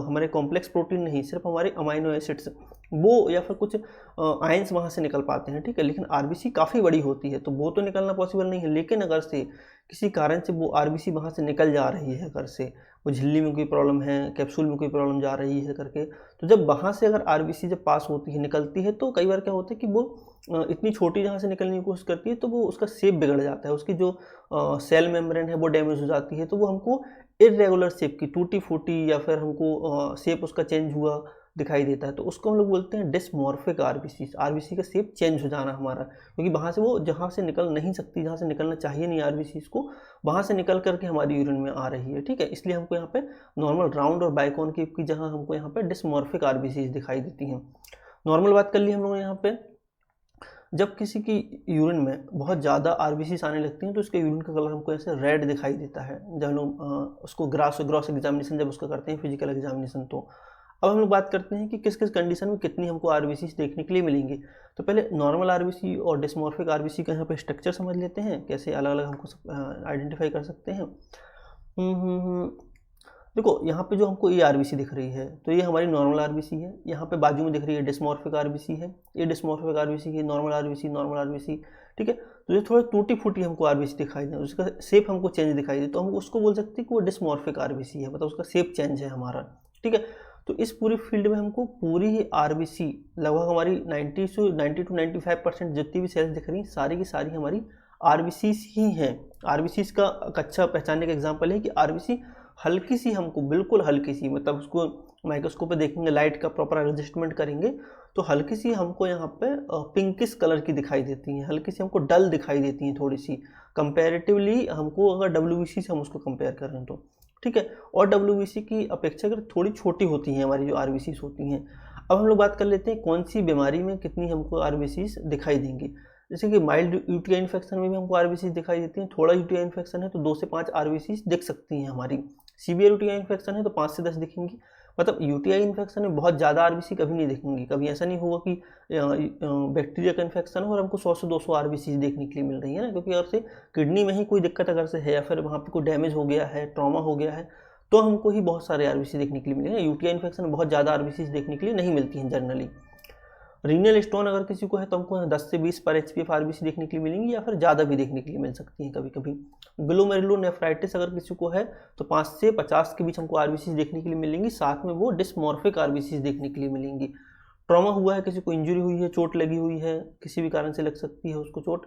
हमारे कॉम्प्लेक्स प्रोटीन नहीं, सिर्फ हमारे अमाइनो एसिड्स वो या फिर कुछ आयंस वहाँ से निकल पाते हैं, ठीक है। लेकिन आरबीसी काफ़ी बड़ी होती है तो वो तो निकलना पॉसिबल नहीं है। लेकिन अगर से किसी कारण से वो आरबीसी वहाँ से निकल जा रही है, अगर से वो झिल्ली में कोई प्रॉब्लम है, कैप्सूल में कोई प्रॉब्लम जा रही है करके, तो जब वहाँ से अगर आरबीसी जब पास होती है, निकलती है, तो कई बार क्या होता है कि वो इतनी छोटी जहाँ से निकलने की कोशिश करती है तो वो उसका शेप बिगड़ जाता है, उसकी जो सेल मेम्ब्रेन है वो डैमेज हो जाती है, तो वो हमको इरेगुलर शेप की टूटी फूटी या फिर हमको शेप उसका चेंज हुआ दिखाई देता है। तो उसको हम लोग बोलते हैं डिस्मॉर्फिक आरबीसी, आरबीसी का शेप चेंज हो जाना हमारा, क्योंकि वहाँ से वो जहाँ से निकल नहीं सकती, जहाँ से निकलना चाहिए नहीं आरबीसी को, वहाँ से निकल करके हमारी यूरिन में आ रही है, ठीक है। इसलिए हमको यहाँ पे नॉर्मल राउंड और बाइकॉनकेव की जगह हमको यहाँ पे डिस्मॉर्फिक आरबीसी दिखाई देती हैं। नॉर्मल बात कर ली हम लोग यहाँ पे, जब किसी की यूरिन में बहुत ज़्यादा आरबीसी आने लगती हैं तो उसके यूरिन का कलर हमको ऐसे रेड दिखाई देता है, जब हम लोग उसको ग्रॉस एग्जामिनेशन जब उसका करते हैं फिजिकल एग्जामिनेशन। तो अब हम लोग बात करते हैं कि किस किस कंडीशन में कितनी हमको आरबीसी देखने के लिए मिलेंगी। तो पहले नॉर्मल आरबीसी और डिस्मॉर्फिक आरबीसी का यहाँ पे स्ट्रक्चर समझ लेते हैं, कैसे अलग अलग हमको आइडेंटिफाई कर सकते हैं। देखो यहाँ पे जो हमको ये आरबीसी दिख रही है तो ये हमारी नॉर्मल आरबीसी है, यहाँ पे बाजू में दिख रही है डिस्मॉर्फिक आरबीसी है, ये डिस्मॉर्फिक आरबीसी है, नॉर्मल आरबीसी, ठीक है। तो ये थोड़ा टूटी फूटी हमको आरबीसी दिखाई दे, उसका शेप हमको चेंज दिखाई दे, तो हम उसको बोल सकते हैं कि वो डिस्मॉर्फिक आरबीसी है, मतलब उसका शेप चेंज है हमारा, ठीक है। तो इस पूरी फील्ड में हमको पूरी ही आरबीसी लगभग हमारी 90 टू 95% जितनी भी सेल्स दिख रही हैं सारी की सारी हमारी आरबीसीज ही हैं। आरबीसीज का अच्छा पहचानने का एग्जाम्पल है कि आरबीसी हल्की सी हमको, बिल्कुल हल्की सी, मतलब उसको माइक्रोस्कोप पे देखेंगे, लाइट का प्रॉपर एडजस्टमेंट करेंगे तो हल्की सी हमको यहाँ पे पिंकिश कलर की दिखाई देती हैं, हल्की सी हमको डल दिखाई देती हैं थोड़ी सी कंपैरेटिवली हमको, अगर डब्ल्यूबीसी से हम उसको कंपेयर करें तो, ठीक है। और डब्ल्यूबीसी की अपेक्षा अगर थोड़ी छोटी होती हैं हमारी जो आरबीसीज होती हैं। अब हम लोग बात कर लेते हैं कौन सी बीमारी में कितनी हमको आरबीसीज दिखाई देंगी। जैसे कि माइल्ड यूटीआई इन्फेक्शन में भी हमको आरबीसीज दिखाई देती हैं, थोड़ा यूटीआई इन्फेक्शन है तो 2 से 5 आरबीसीज दिख सकती हैं हमारी, सीवियर यूटीआई इन्फेक्शन है तो 5 से 10 दिखेंगी। मतलब यूटीआई इन्फेक्शन में बहुत ज़्यादा आरबीसी कभी नहीं दिखेंगी, कभी ऐसा नहीं होगा कि बैक्टीरिया का इन्फेक्शन हो और हमको 100 से 200 आरबीसी देखने के लिए मिल रही है ना, क्योंकि अगर से किडनी में ही कोई दिक्कत अगर से है या फिर वहाँ पे कोई डैमेज हो गया है, ट्रॉमा हो गया है, तो हमको ही बहुत सारे आरबीसी देखने के लिए मिलेंगे। यूटीआई इन्फेक्शन में बहुत ज़्यादा आरबीसी देखने के लिए नहीं मिलती हैं जनरली। रीनल स्टोन अगर किसी को है तो हमको 10 से 20 पर एचपीएफ आरबीसी देखने के लिए मिलेंगी या फिर ज़्यादा भी देखने के लिए मिल सकती हैं कभी कभी। ग्लोमेरुलोनेफ्राइटिस अगर किसी को है तो 5 से 50 के बीच हमको आरबीसी देखने के लिए मिलेंगी, साथ में वो डिस्मॉर्फिक आरबीसी देखने के लिए मिलेंगी। ट्रॉमा हुआ है, किसी को इंजरी हुई है, चोट लगी हुई है, किसी भी कारण से लग सकती है उसको चोट,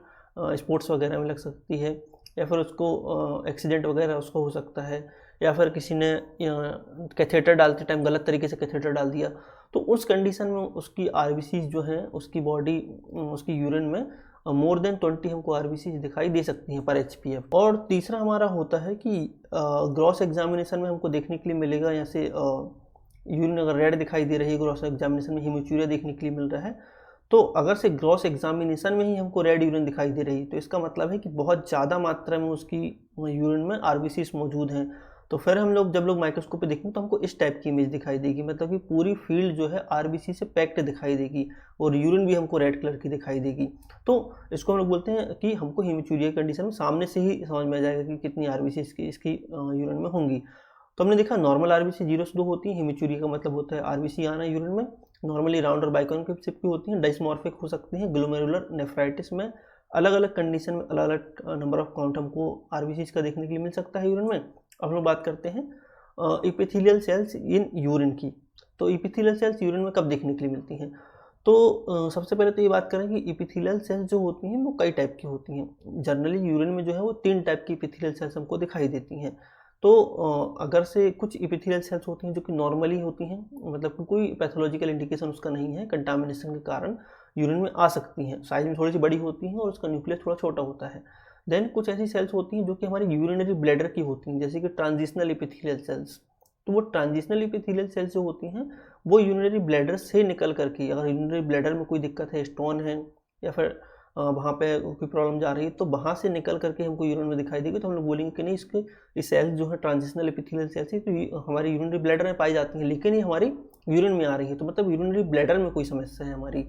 स्पोर्ट्स वगैरह में लग सकती है, या फिर उसको एक्सीडेंट वगैरह उसको हो सकता है, या फिर किसी ने कैथेटर डालते टाइम गलत तरीके से कैथेटर डाल दिया, तो उस कंडीशन में उसकी आरबीसी जो हैं उसकी बॉडी, उसकी यूरिन में मोर देन 20 हमको आरबीसी दिखाई दे सकती हैं पर एचपीएफ। और तीसरा हमारा होता है कि ग्रॉस एग्जामिनेशन में हमको देखने के लिए मिलेगा, जैसे यूरिन अगर रेड दिखाई दे रही है ग्रॉस एग्जामिनेशन में, हीमोचूरिया देखने के लिए मिल रहा है, तो अगर से ग्रॉस एग्जामिनेशन में ही हमको रेड यूरिन दिखाई दे रही है तो इसका मतलब है कि बहुत ज़्यादा मात्रा में उसकी यूरिन में आरबीसी मौजूद हैं। तो फिर हम लोग जब लोग माइक्रोस्कोप पे देखेंगे तो हमको इस टाइप की इमेज दिखाई देगी, मतलब कि पूरी फील्ड जो है आरबीसी से पैक्ड दिखाई देगी और यूरिन भी हमको रेड कलर की दिखाई देगी। तो इसको हम लोग बोलते हैं कि हमको हीमोचूरिया कंडीशन में सामने से ही समझ में आ जाएगा कि कितनी आरबीसी इसकी यूरिन में होंगी। तो हमने देखा नॉर्मल आरबीसी 0 से 2 होती है, हीमोचूरिया का मतलब होता है आरबीसी आना यूरिन में, नॉर्मली राउंड और बाइकॉनकेव शेप की होती हैं, डिस्मॉर्फिक हो सकती हैं। ग्लोमेरुलर नेफ्राइटिस में अलग अलग कंडीशन में अलग अलग नंबर ऑफ काउंट हमको आरबीसी का देखने के लिए मिल सकता है यूरिन में। अब हम लोग बात करते हैं इपिथेलियल सेल्स इन यूरिन की। तो इपिथेलियल सेल्स यूरिन में कब देखने के लिए मिलती हैं? तो सबसे पहले तो ये बात करें कि इपिथेलियल सेल्स जो होती हैं वो कई टाइप की होती हैं। जनरली यूरिन में जो है वो 3 टाइप की इपिथेलियल सेल्स हमको दिखाई देती हैं। तो अगर से कुछ इपिथेलियल सेल्स होती हैं जो कि नॉर्मली होती हैं, मतलब कोई पैथोलॉजिकल इंडिकेशन उसका नहीं है, कंटामिनेशन के कारण यूरिन में आ सकती हैं, साइज में थोड़ी सी बड़ी होती हैं और उसका न्यूक्लियस थोड़ा छोटा होता है। देन कुछ ऐसी सेल्स होती हैं जो कि हमारी यूरिनरी ब्लैडर की होती हैं, जैसे कि ट्रांजिशनल इपिथेलियल सेल्स। तो वो ट्रांजिशनल इपिथेलियल सेल्स जो होती हैं वो यूरिनरी ब्लैडर से निकल करके, अगर यूरिनरी ब्लैडर में कोई दिक्कत है, स्टोन है या फिर वहाँ पे कोई प्रॉब्लम जा रही है तो वहाँ से निकल करके हमको यूरिन में दिखाई देगी, तो हम लोग बोलेंगे कि नहीं इसके ये सेल्स जो है ट्रांजिशनल एपिथेलियल सेल्स है, तो ये हमारी यूरिनरी ब्लैडर में पाई जाती हैं, लेकिन ये हमारी यूरिन में आ रही है, तो मतलब यूरिनरी ब्लैडर में कोई समस्या है हमारी,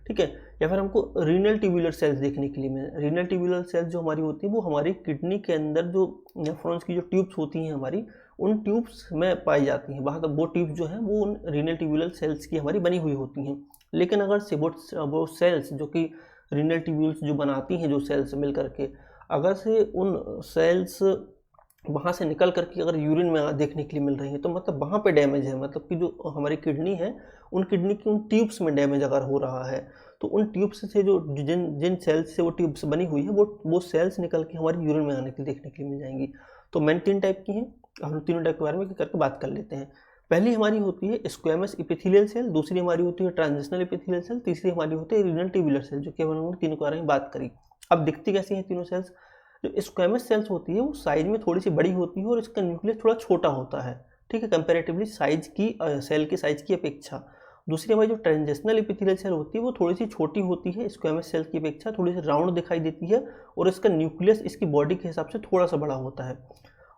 ठीक है। या फिर हमको रीनल ट्यूबुलर सेल्स देखने के लिए मिले। रीनल ट्यूबुलर सेल्स जो हमारी होती है वो हमारी किडनी के अंदर जो नेफ्रॉन्स की जो ट्यूब्स होती हैं हमारी, उन ट्यूब्स में पाई जाती हैं, वहाँ तक वो ट्यूब्स जो हैं वो उन रीनल ट्यूबुलर सेल्स की हमारी बनी हुई होती हैं। लेकिन अगर से वो सेल्स जो कि रीनल ट्यूब्यूल्स जो बनाती हैं जो सेल्स मिल करके, अगर से उन सेल्स वहाँ से निकल करके अगर यूरिन में देखने के लिए मिल रही है, तो मतलब वहाँ पे डैमेज है, मतलब कि जो हमारी किडनी है उन किडनी की उन ट्यूब्स में डैमेज अगर हो रहा है, तो उन ट्यूब्स से जो जिन जिन सेल्स से वो ट्यूब्स बनी हुई है वो सेल्स निकल के हमारी यूरिन में आने के लिए देखने के लिए मिल जाएंगी। तो मेन 3 टाइप की हैं, हम तीनों टाइप के बारे में करके बात कर लेते हैं। पहली हमारी होती है स्क्वैमस एपिथेलियल सेल, दूसरी हमारी होती है ट्रांजिशनल एपिथेलियल सेल, तीसरी हमारी होती है रीनल ट्यूबुलर सेल, जो कि हमने तीनों के बारे में बात करी। अब दिखती कैसी हैं तीनों सेल्स? जो स्क्वैमस सेल्स होती है वो साइज में थोड़ी सी बड़ी होती है और इसका न्यूक्लियस थोड़ा छोटा होता है, ठीक है, कंपैरेटिवली साइज की सेल के साइज की अपेक्षा। दूसरी हमारी जो ट्रांजिशनल एपिथेलियल सेल होती है वो थोड़ी सी छोटी होती है स्क्वैमस सेल की अपेक्षा, थोड़ी सी राउंड दिखाई देती है और इसका न्यूक्लियस इसकी बॉडी के हिसाब से थोड़ा सा बड़ा होता है।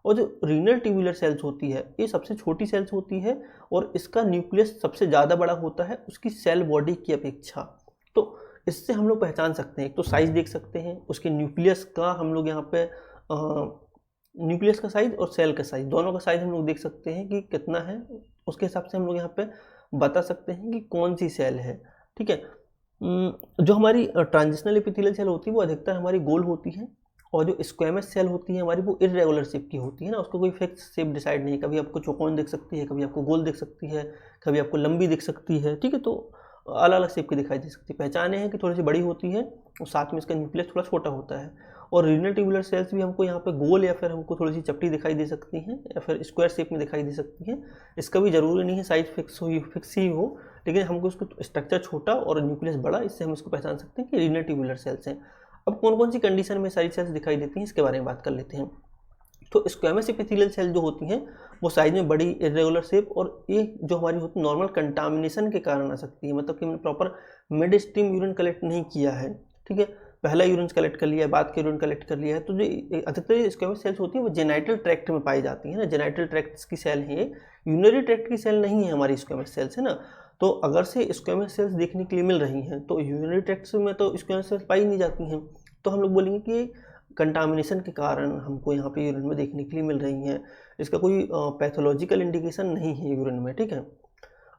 और जो रीनल ट्यूबुलर सेल्स होती है ये सबसे छोटी सेल्स होती है और इसका न्यूक्लियस सबसे ज़्यादा बड़ा होता है उसकी सेल बॉडी की अपेक्षा। तो इससे हम लोग पहचान सकते हैं, एक तो साइज देख सकते हैं उसके न्यूक्लियस का, हम लोग यहाँ पे न्यूक्लियस का साइज और सेल का साइज दोनों का साइज हम लोग देख सकते हैं कि कितना है, उसके हिसाब से हम लोग यहाँ पे बता सकते हैं कि कौन सी सेल है, ठीक है। जो हमारी ट्रांजिशनल एपिथेलियल सेल होती है वो अधिकतर हमारी गोल होती है और जो स्क्वैमस सेल होती है हमारी वो इरेगुलर शेप की होती है ना, उसको कोई फिक्स शेप डिसाइड नहीं है, कभी आपको चौकोन दिख सकती है, कभी आपको गोल दिख सकती है, कभी आपको लंबी दिख सकती है, ठीक है। तो अलग अलग शेप की दिखाई दे सकती है। पहचाने हैं कि थोड़ी सी बड़ी होती है और साथ में इसका न्यूक्लियस थोड़ा छोटा होता है। और रीनल ट्यूबुलर सेल्स भी हमको यहाँ पे गोल या फिर हमको थोड़ी सी चपटी दिखाई दे सकती हैं या फिर स्क्वायर शेप में दिखाई दे सकती हैं। इसका भी जरूरी नहीं है साइज फिक्स ही हो, लेकिन हमको इसको स्ट्रक्चर छोटा और न्यूक्लियस बड़ा, इससे हम इसको पहचान सकते हैं कि रीनल ट्यूबुलर सेल्स हैं। अब कौन कौन सी कंडीशन में सारी सेल्स दिखाई देती हैं इसके बारे में बात कर लेते हैं। तो स्क्वैमस एपिथेलियल सेल जो होती हैं वो साइज में बड़ी, इरेगुलर शेप, और ये जो हमारी होती है नॉर्मल कंटामिनेशन के कारण आ सकती है, मतलब कि हमने proper mid stream urine collect नहीं किया है, ठीक है, पहला यूरिन कलेक्ट कर लिया है, बाद के यूरिन कलेक्ट कर लिया है, तो जो अधिकतर स्क्वैमस सेल्स होती है वो जेनाइटल ट्रैक्ट में पाई जाती है ना, जेनाइटल ट्रैक्ट की सेल है ये, यूरिनरी ट्रैक्ट की सेल नहीं है हमारी स्क्वैमस सेल्स, है ना। तो अगर से स्क्वैमस सेल्स देखने के लिए मिल रही हैं तो यूरिनरी ट्रैक्ट में तो स्क्वैमस सेल्स पाई नहीं जाती हैं, तो हम लोग बोलेंगे कि कंटामिनेशन के कारण हमको यहाँ पे यूरिन में देखने के लिए मिल रही हैं, इसका कोई पैथोलॉजिकल इंडिकेशन नहीं है यूरिन में, ठीक है।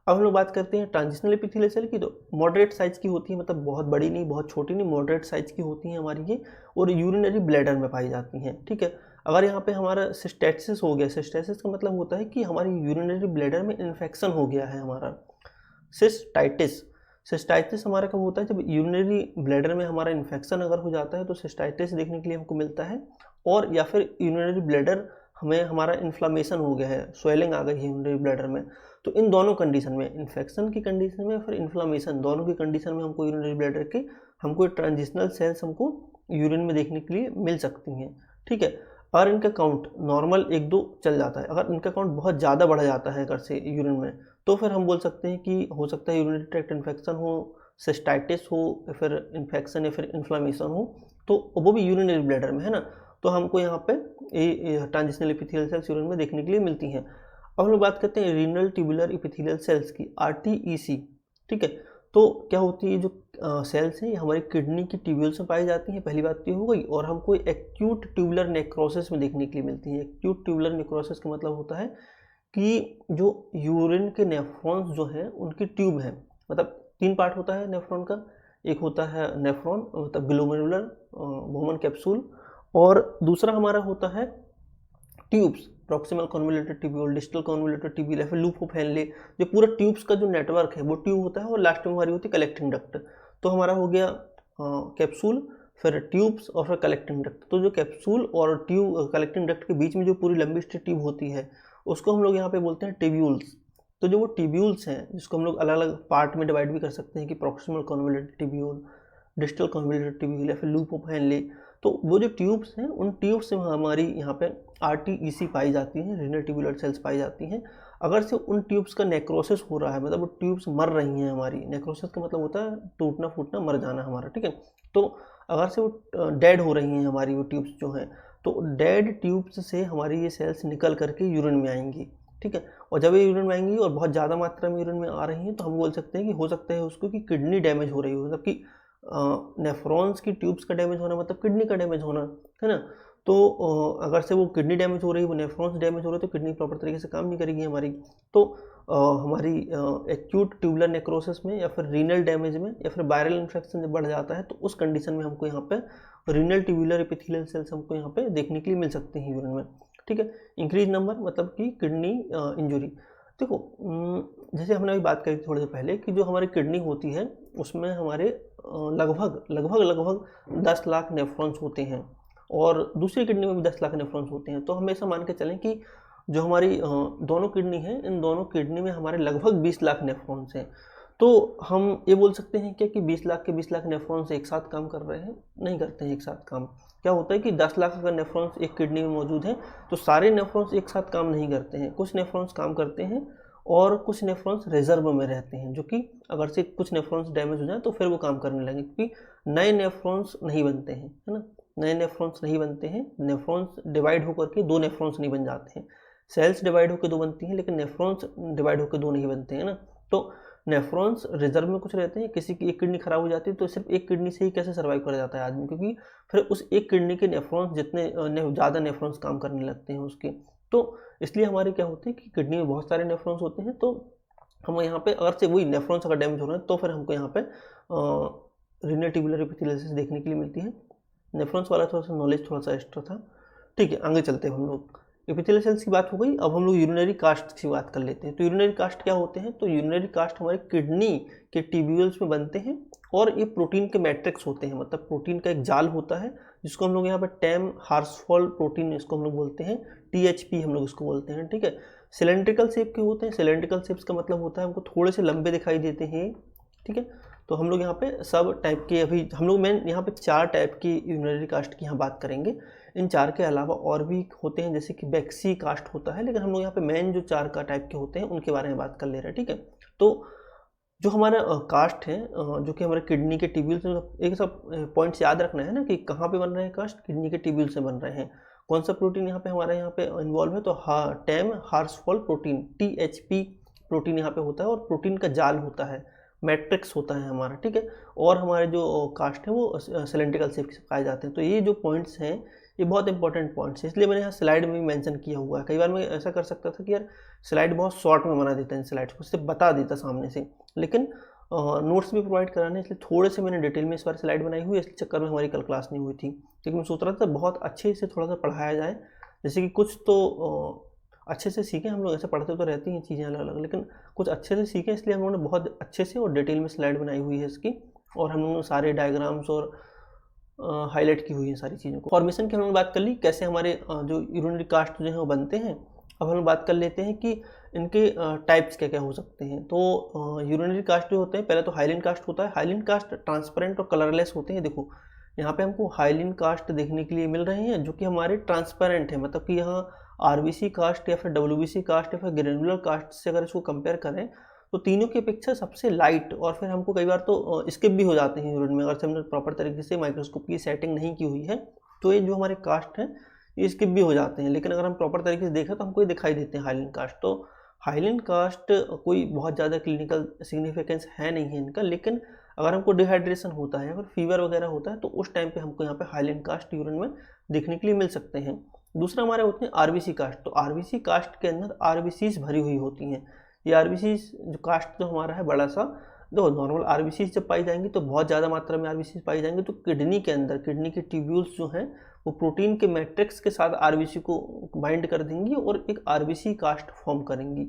अब हम लोग बात करते हैं ट्रांजिशनल एपिथेलियल सेल की, तो मॉडरेट साइज की होती है, मतलब बहुत बड़ी नहीं बहुत छोटी नहीं, मॉडरेट साइज की होती हैं हमारी ये, और यूरिनरी ब्लैडर में पाई जाती हैं, ठीक है। अगर यहाँ पे हमारा सिस्टेसिस हो गया, सिस्टेसिस का मतलब होता है कि हमारी यूरिनरी ब्लैडर में इन्फेक्शन हो गया है हमारा, सिस्टाइटिस। सिस्टाइटिस हमारा कब होता है? जब यूरिनरी ब्लैडर में हमारा इन्फेक्शन अगर हो जाता है तो सिस्टाइटिस देखने के लिए हमको मिलता है, और या फिर यूरिनरी ब्लैडर हमें हमारा इन्फ्लामेशन हो गया है, स्वेलिंग आ गई है यूरिनरी ब्लैडर में, तो इन दोनों कंडीशन में, इन्फेक्शन की कंडीशन में फिर इन्फ्लामेशन, दोनों की कंडीशन में हमको यूरिनरी ब्लैडर के हमको ट्रांजिशनल सेल्स हमको यूरिन में देखने के लिए मिल सकती हैं, ठीक है। अगर इनका काउंट नॉर्मल 1-2 चल जाता है, अगर इनका काउंट बहुत ज़्यादा बढ़ जाता है अगर से यूरिन में, तो फिर हम बोल सकते हैं कि हो सकता है यूरिनरी ट्रैक्ट इन्फेक्शन हो, सिस्टाइटिस हो, या फिर इन्फेक्शन या फिर इन्फ्लामेशन हो, तो वो भी यूरिनरी ब्लैडर में, है ना। तो हमको यहाँ पे ट्रांजिशनल एपिथेलियल सेल्स यूरिन में देखने के लिए मिलती हैं। अब हम लोग बात करते हैं रीनल ट्यूबुलर एपिथेलियल सेल्स की, RTEC, ठीक है। तो क्या होती है, जो सेल्स हैं ये हमारी किडनी की ट्यूब्यूल्स में पाई जाती हैं, पहली बात तो ये हो गई, और हमको एक्यूट ट्यूबुलर नेक्रोसिस में देखने के लिए मिलती है। एक्यूट ट्यूबुलर नेक्रोसिस का मतलब होता है कि जो यूरिन के नेफ्रॉन्स जो हैं उनकी ट्यूब है, मतलब 3 पार्ट होता है नेफ्रॉन का, एक होता है नेफ्रॉन मतलब ग्लोमेरुलर बोमन कैप्सूल, और दूसरा हमारा होता है tubes, proximal convoluted tubule, distal convoluted tubule, या फिर लूप ऑफ हेनले, जो पूरा ट्यूब्स का जो नेटवर्क है वो ट्यूब होता है, और लास्ट में हमारी होती है कलेक्टिंग डक्ट। तो हमारा हो गया कैप्सूल, फिर ट्यूब्स और फिर कलेक्टिंग डक्ट। तो जो कैप्सूल और ट्यूब कलेक्टिंग डक्ट के बीच में जो पूरी लंबी स्ट्रेट ट्यूब होती है उसको हम लोग यहाँ पे बोलते हैं टिब्यूल्स। तो जो वो टिब्यूल्स हैं जिसको हम लोग अलग अलग पार्ट में डिवाइड भी कर सकते हैं कि proximal convoluted tubule, distal convoluted tubule, या फिर लूप ऑफ हेनले, तो वो जो ट्यूब्स हैं उन ट्यूब्स से हमारी यहाँ पे RTEC पाई जाती है, रीनल ट्यूबुलर सेल्स पाई जाती हैं। अगर से उन ट्यूब्स का नेक्रोसिस हो रहा है, मतलब वो ट्यूब्स मर रही हैं हमारी, नेक्रोसिस का मतलब होता है टूटना फूटना, मर जाना हमारा, ठीक है। तो अगर से वो डेड हो रही हैं हमारी वो ट्यूब्स जो हैं, तो डेड ट्यूब्स से हमारी ये सेल्स निकल करके यूरिन में आएंगी, ठीक है। और जब ये यूरिन में आएंगी और बहुत ज़्यादा मात्रा में यूरिन में आ रही हैं, तो हम बोल सकते हैं कि हो सकता है उसको कि किडनी डैमेज हो रही हो, मतलब कि नेफ्रॉन्स की ट्यूब्स का डैमेज होना मतलब किडनी का डैमेज होना, है ना। तो अगर से वो किडनी डैमेज हो रही है, वो नेफ्रॉन्स डैमेज हो रहे, तो किडनी प्रॉपर तरीके से काम नहीं करेगी हमारी। तो हमारी एक्यूट ट्यूबुलर नेक्रोसिस में या फिर रीनल डैमेज में या फिर वायरल इन्फेक्शन जब बढ़ जाता है, तो उस कंडीशन में हमको यहाँ पे रीनल ट्यूबुलर एपिथेलियल सेल्स हमको यहाँ पे देखने के लिए मिल सकती हैं यूरिन में, ठीक है। इंक्रीज नंबर मतलब कि किडनी इंजुरी। देखो जैसे हमने अभी बात करी थी थोड़ी देर पहले कि जो हमारी किडनी होती है उसमें हमारे लगभग 10 लाख नेफ्रॉन्स होते हैं, और दूसरी किडनी में भी 10 लाख नेफ्रॉन्स होते हैं। तो हम ऐसा मान के चलें कि जो हमारी दोनों किडनी हैं, इन दोनों किडनी में हमारे लगभग 20 लाख नेफ्रॉन्स हैं। तो हम ये बोल सकते हैं क्या कि 20 लाख के 20 लाख नेफ्रॉन्स एक साथ काम कर रहे हैं? नहीं करते हैं एक साथ काम। क्या होता है कि 10 लाख अगर नेफ्रॉन्स एक किडनी में मौजूद हैं, तो सारे नेफ्रॉन्स एक साथ काम नहीं करते हैं, कुछ नेफ्रॉन्स काम करते हैं और कुछ नेफ्रॉन्स रिजर्व में रहते हैं, जो कि अगर से कुछ नेफ्रॉन्स डैमेज हो जाए तो फिर वो काम करने लगे, क्योंकि नए नेफ्रॉन्स नहीं बनते हैं, है ना। नए नेफ्रॉन्स नहीं बनते हैं, नेफ्रॉन्स डिवाइड होकर के दो नेफ्रॉन्स नहीं बन जाते हैं। सेल्स डिवाइड होकर दो बनती हैं, लेकिन नेफ्रॉन्स डिवाइड होकर दो नहीं बनते हैं ना। तो नेफ्रॉन्स रिजर्व में कुछ रहते हैं, किसी की एक किडनी खराब हो जाती है तो सिर्फ एक किडनी से ही कैसे सर्वाइव कर जाता है आदमी, क्योंकि फिर उस एक किडनी के नेफ्रॉन्स जितने ज़्यादा नेफ्रॉन्स काम करने लगते हैं उसके। तो इसलिए हमारे क्या होते हैं कि किडनी में बहुत सारे नेफ्रॉन्स होते हैं। तो हम यहाँ पे अगर से वही नेफ्रॉन्स अगर डैमेज हो रहे हैं, तो फिर हमको यहाँ पे रीनल ट्यूबुलर एपिथेलियल देखने के लिए मिलती है। नेफ्रॉन्स वाला थोड़ा सा नॉलेज थोड़ा सा एक्स्ट्रा था, ठीक है। आगे चलते हैं हम लोग। एपिथेलियल सेल्स की बात हो गई, अब हम लोग यूरिनरी कास्ट की बात कर लेते हैं। तो यूरिनरी कास्ट क्या होते हैं? तो यूरिनरी कास्ट हमारे किडनी के ट्यूब्यूल्स में बनते हैं, और ये प्रोटीन के मैट्रिक्स होते हैं, मतलब प्रोटीन का एक जाल होता है, जिसको हम लोग यहाँ पर टैम हार्सफॉल प्रोटीन इसको हम लोग बोलते हैं, THP हम लोग इसको बोलते हैं, ठीक है। सिलेंड्रिकल शेप के होते हैं। सिलेंड्रिकल शेप्स का मतलब होता है हमको थोड़े से लंबे दिखाई देते हैं, ठीक है। तो हम लोग यहाँ पे सब टाइप के, अभी हम लोग मेन यहाँ पे 4 टाइप की यूरिनरी कास्ट की यहाँ बात करेंगे। इन 4 के अलावा और भी होते हैं, जैसे कि बैक्सी कास्ट होता है, लेकिन हम लोग यहाँ पे मेन जो 4 का टाइप के होते हैं उनके बारे में बात कर ले रहे हैं, ठीक है। तो जो हमारा कास्ट है, जो कि हमारे किडनी के ट्यूब्यूल से, एक सब पॉइंट्स याद रखना है ना कि कहाँ पे बन रहे हैं कास्ट, किडनी के ट्यूब्यूल से बन रहे हैं। कौन सा प्रोटीन यहाँ पे हमारा यहाँ पे इन्वॉल्व है? तो टैम हार्सफॉल प्रोटीन, THP प्रोटीन यहाँ पे होता है, और प्रोटीन का जाल होता है, मैट्रिक्स होता है हमारा, ठीक है। और हमारे जो कास्ट है वो सिलेंड्रिकल शेप के पाए जाते हैं। तो ये जो पॉइंट्स हैं ये बहुत इंपॉर्टेंट पॉइंट्स है, इसलिए मैंने यहाँ स्लाइड में भी मेंशन किया हुआ है। कई बार मैं ऐसा कर सकता था कि यार स्लाइड बहुत शॉर्ट में बना देता है, इन स्लाइड्स को सिर्फ बता देता सामने से, लेकिन नोट्स भी प्रोवाइड कराने, इसलिए थोड़े से मैंने डिटेल में इस बार स्लाइड बनाई हुई है। इस चक्कर में हमारी कल क्लास नहीं हुई थी, लेकिन मैं सोच रहा था बहुत अच्छे से थोड़ा सा पढ़ाया जाए, जैसे कि कुछ तो अच्छे से सीखें। हम लोग ऐसे पढ़ते तो रहती हैं चीज़ें अलग अलग, लेकिन कुछ अच्छे से सीखें, इसलिए हम लोगों ने बहुत अच्छे से और डिटेल में स्लाइड बनाई हुई है इसकी, और हम लोगों ने सारे डायग्राम्स और हाईलाइट की हुई है सारी चीज़ों को। फॉर्मेशन की हमने बात कर ली, कैसे हमारे जो यूरिनरी कास्ट जो है वो बनते हैं। अब हम बात कर लेते हैं कि इनके टाइप्स क्या क्या हो सकते हैं। तो यूरिनरी कास्ट जो होते हैं, पहले तो हाइलिन कास्ट होता है। हाइलिन कास्ट ट्रांसपेरेंट और कलरलेस होते हैं। देखो यहाँ पे हमको हाइलिन कास्ट देखने के लिए मिल रहे हैं, जो कि हमारे ट्रांसपेरेंट है, मतलब कि यहाँ RBC कास्ट या फिर WBC कास्ट या फिर ग्रेनुलर कास्ट से अगर इसको कंपेयर करें, तो तीनों की अपेक्षा सबसे लाइट, और फिर हमको कई बार तो स्किप भी हो जाते हैं यूरिन में, अगर से हमने प्रॉपर तरीके से माइक्रोस्कोप की सेटिंग नहीं की हुई है, तो ये जो हमारे कास्ट हैं ये स्किप भी हो जाते हैं। लेकिन अगर हम प्रॉपर तरीके से देखें तो हमको ये दिखाई देते हैं हाइलिन कास्ट। तो हाइलिन कास्ट कोई बहुत ज़्यादा क्लिनिकल सिग्निफिकेंस है नहीं है इनका, लेकिन अगर हमको डिहाइड्रेशन होता है, अगर फीवर वगैरह होता है, तो उस टाइम पे हमको यहाँ पे हाइलिन कास्ट यूरिन में देखने के लिए मिल सकते हैं। दूसरा हमारे होते हैं RBC कास्ट। तो RBC कास्ट के अंदर RBCs भरी हुई होती हैं। ये RBCs जो कास्ट जो हमारा है बड़ा सा, जो नॉर्मल RBCs जब पाई जाएंगी तो बहुत ज़्यादा मात्रा में RBCs पाई जाएंगी, तो किडनी के अंदर किडनी के ट्यूब्यूल्स जो हैं वो प्रोटीन के मैट्रिक्स के साथ RBC को बाइंड कर देंगी और एक RBC कास्ट फॉर्म करेंगी।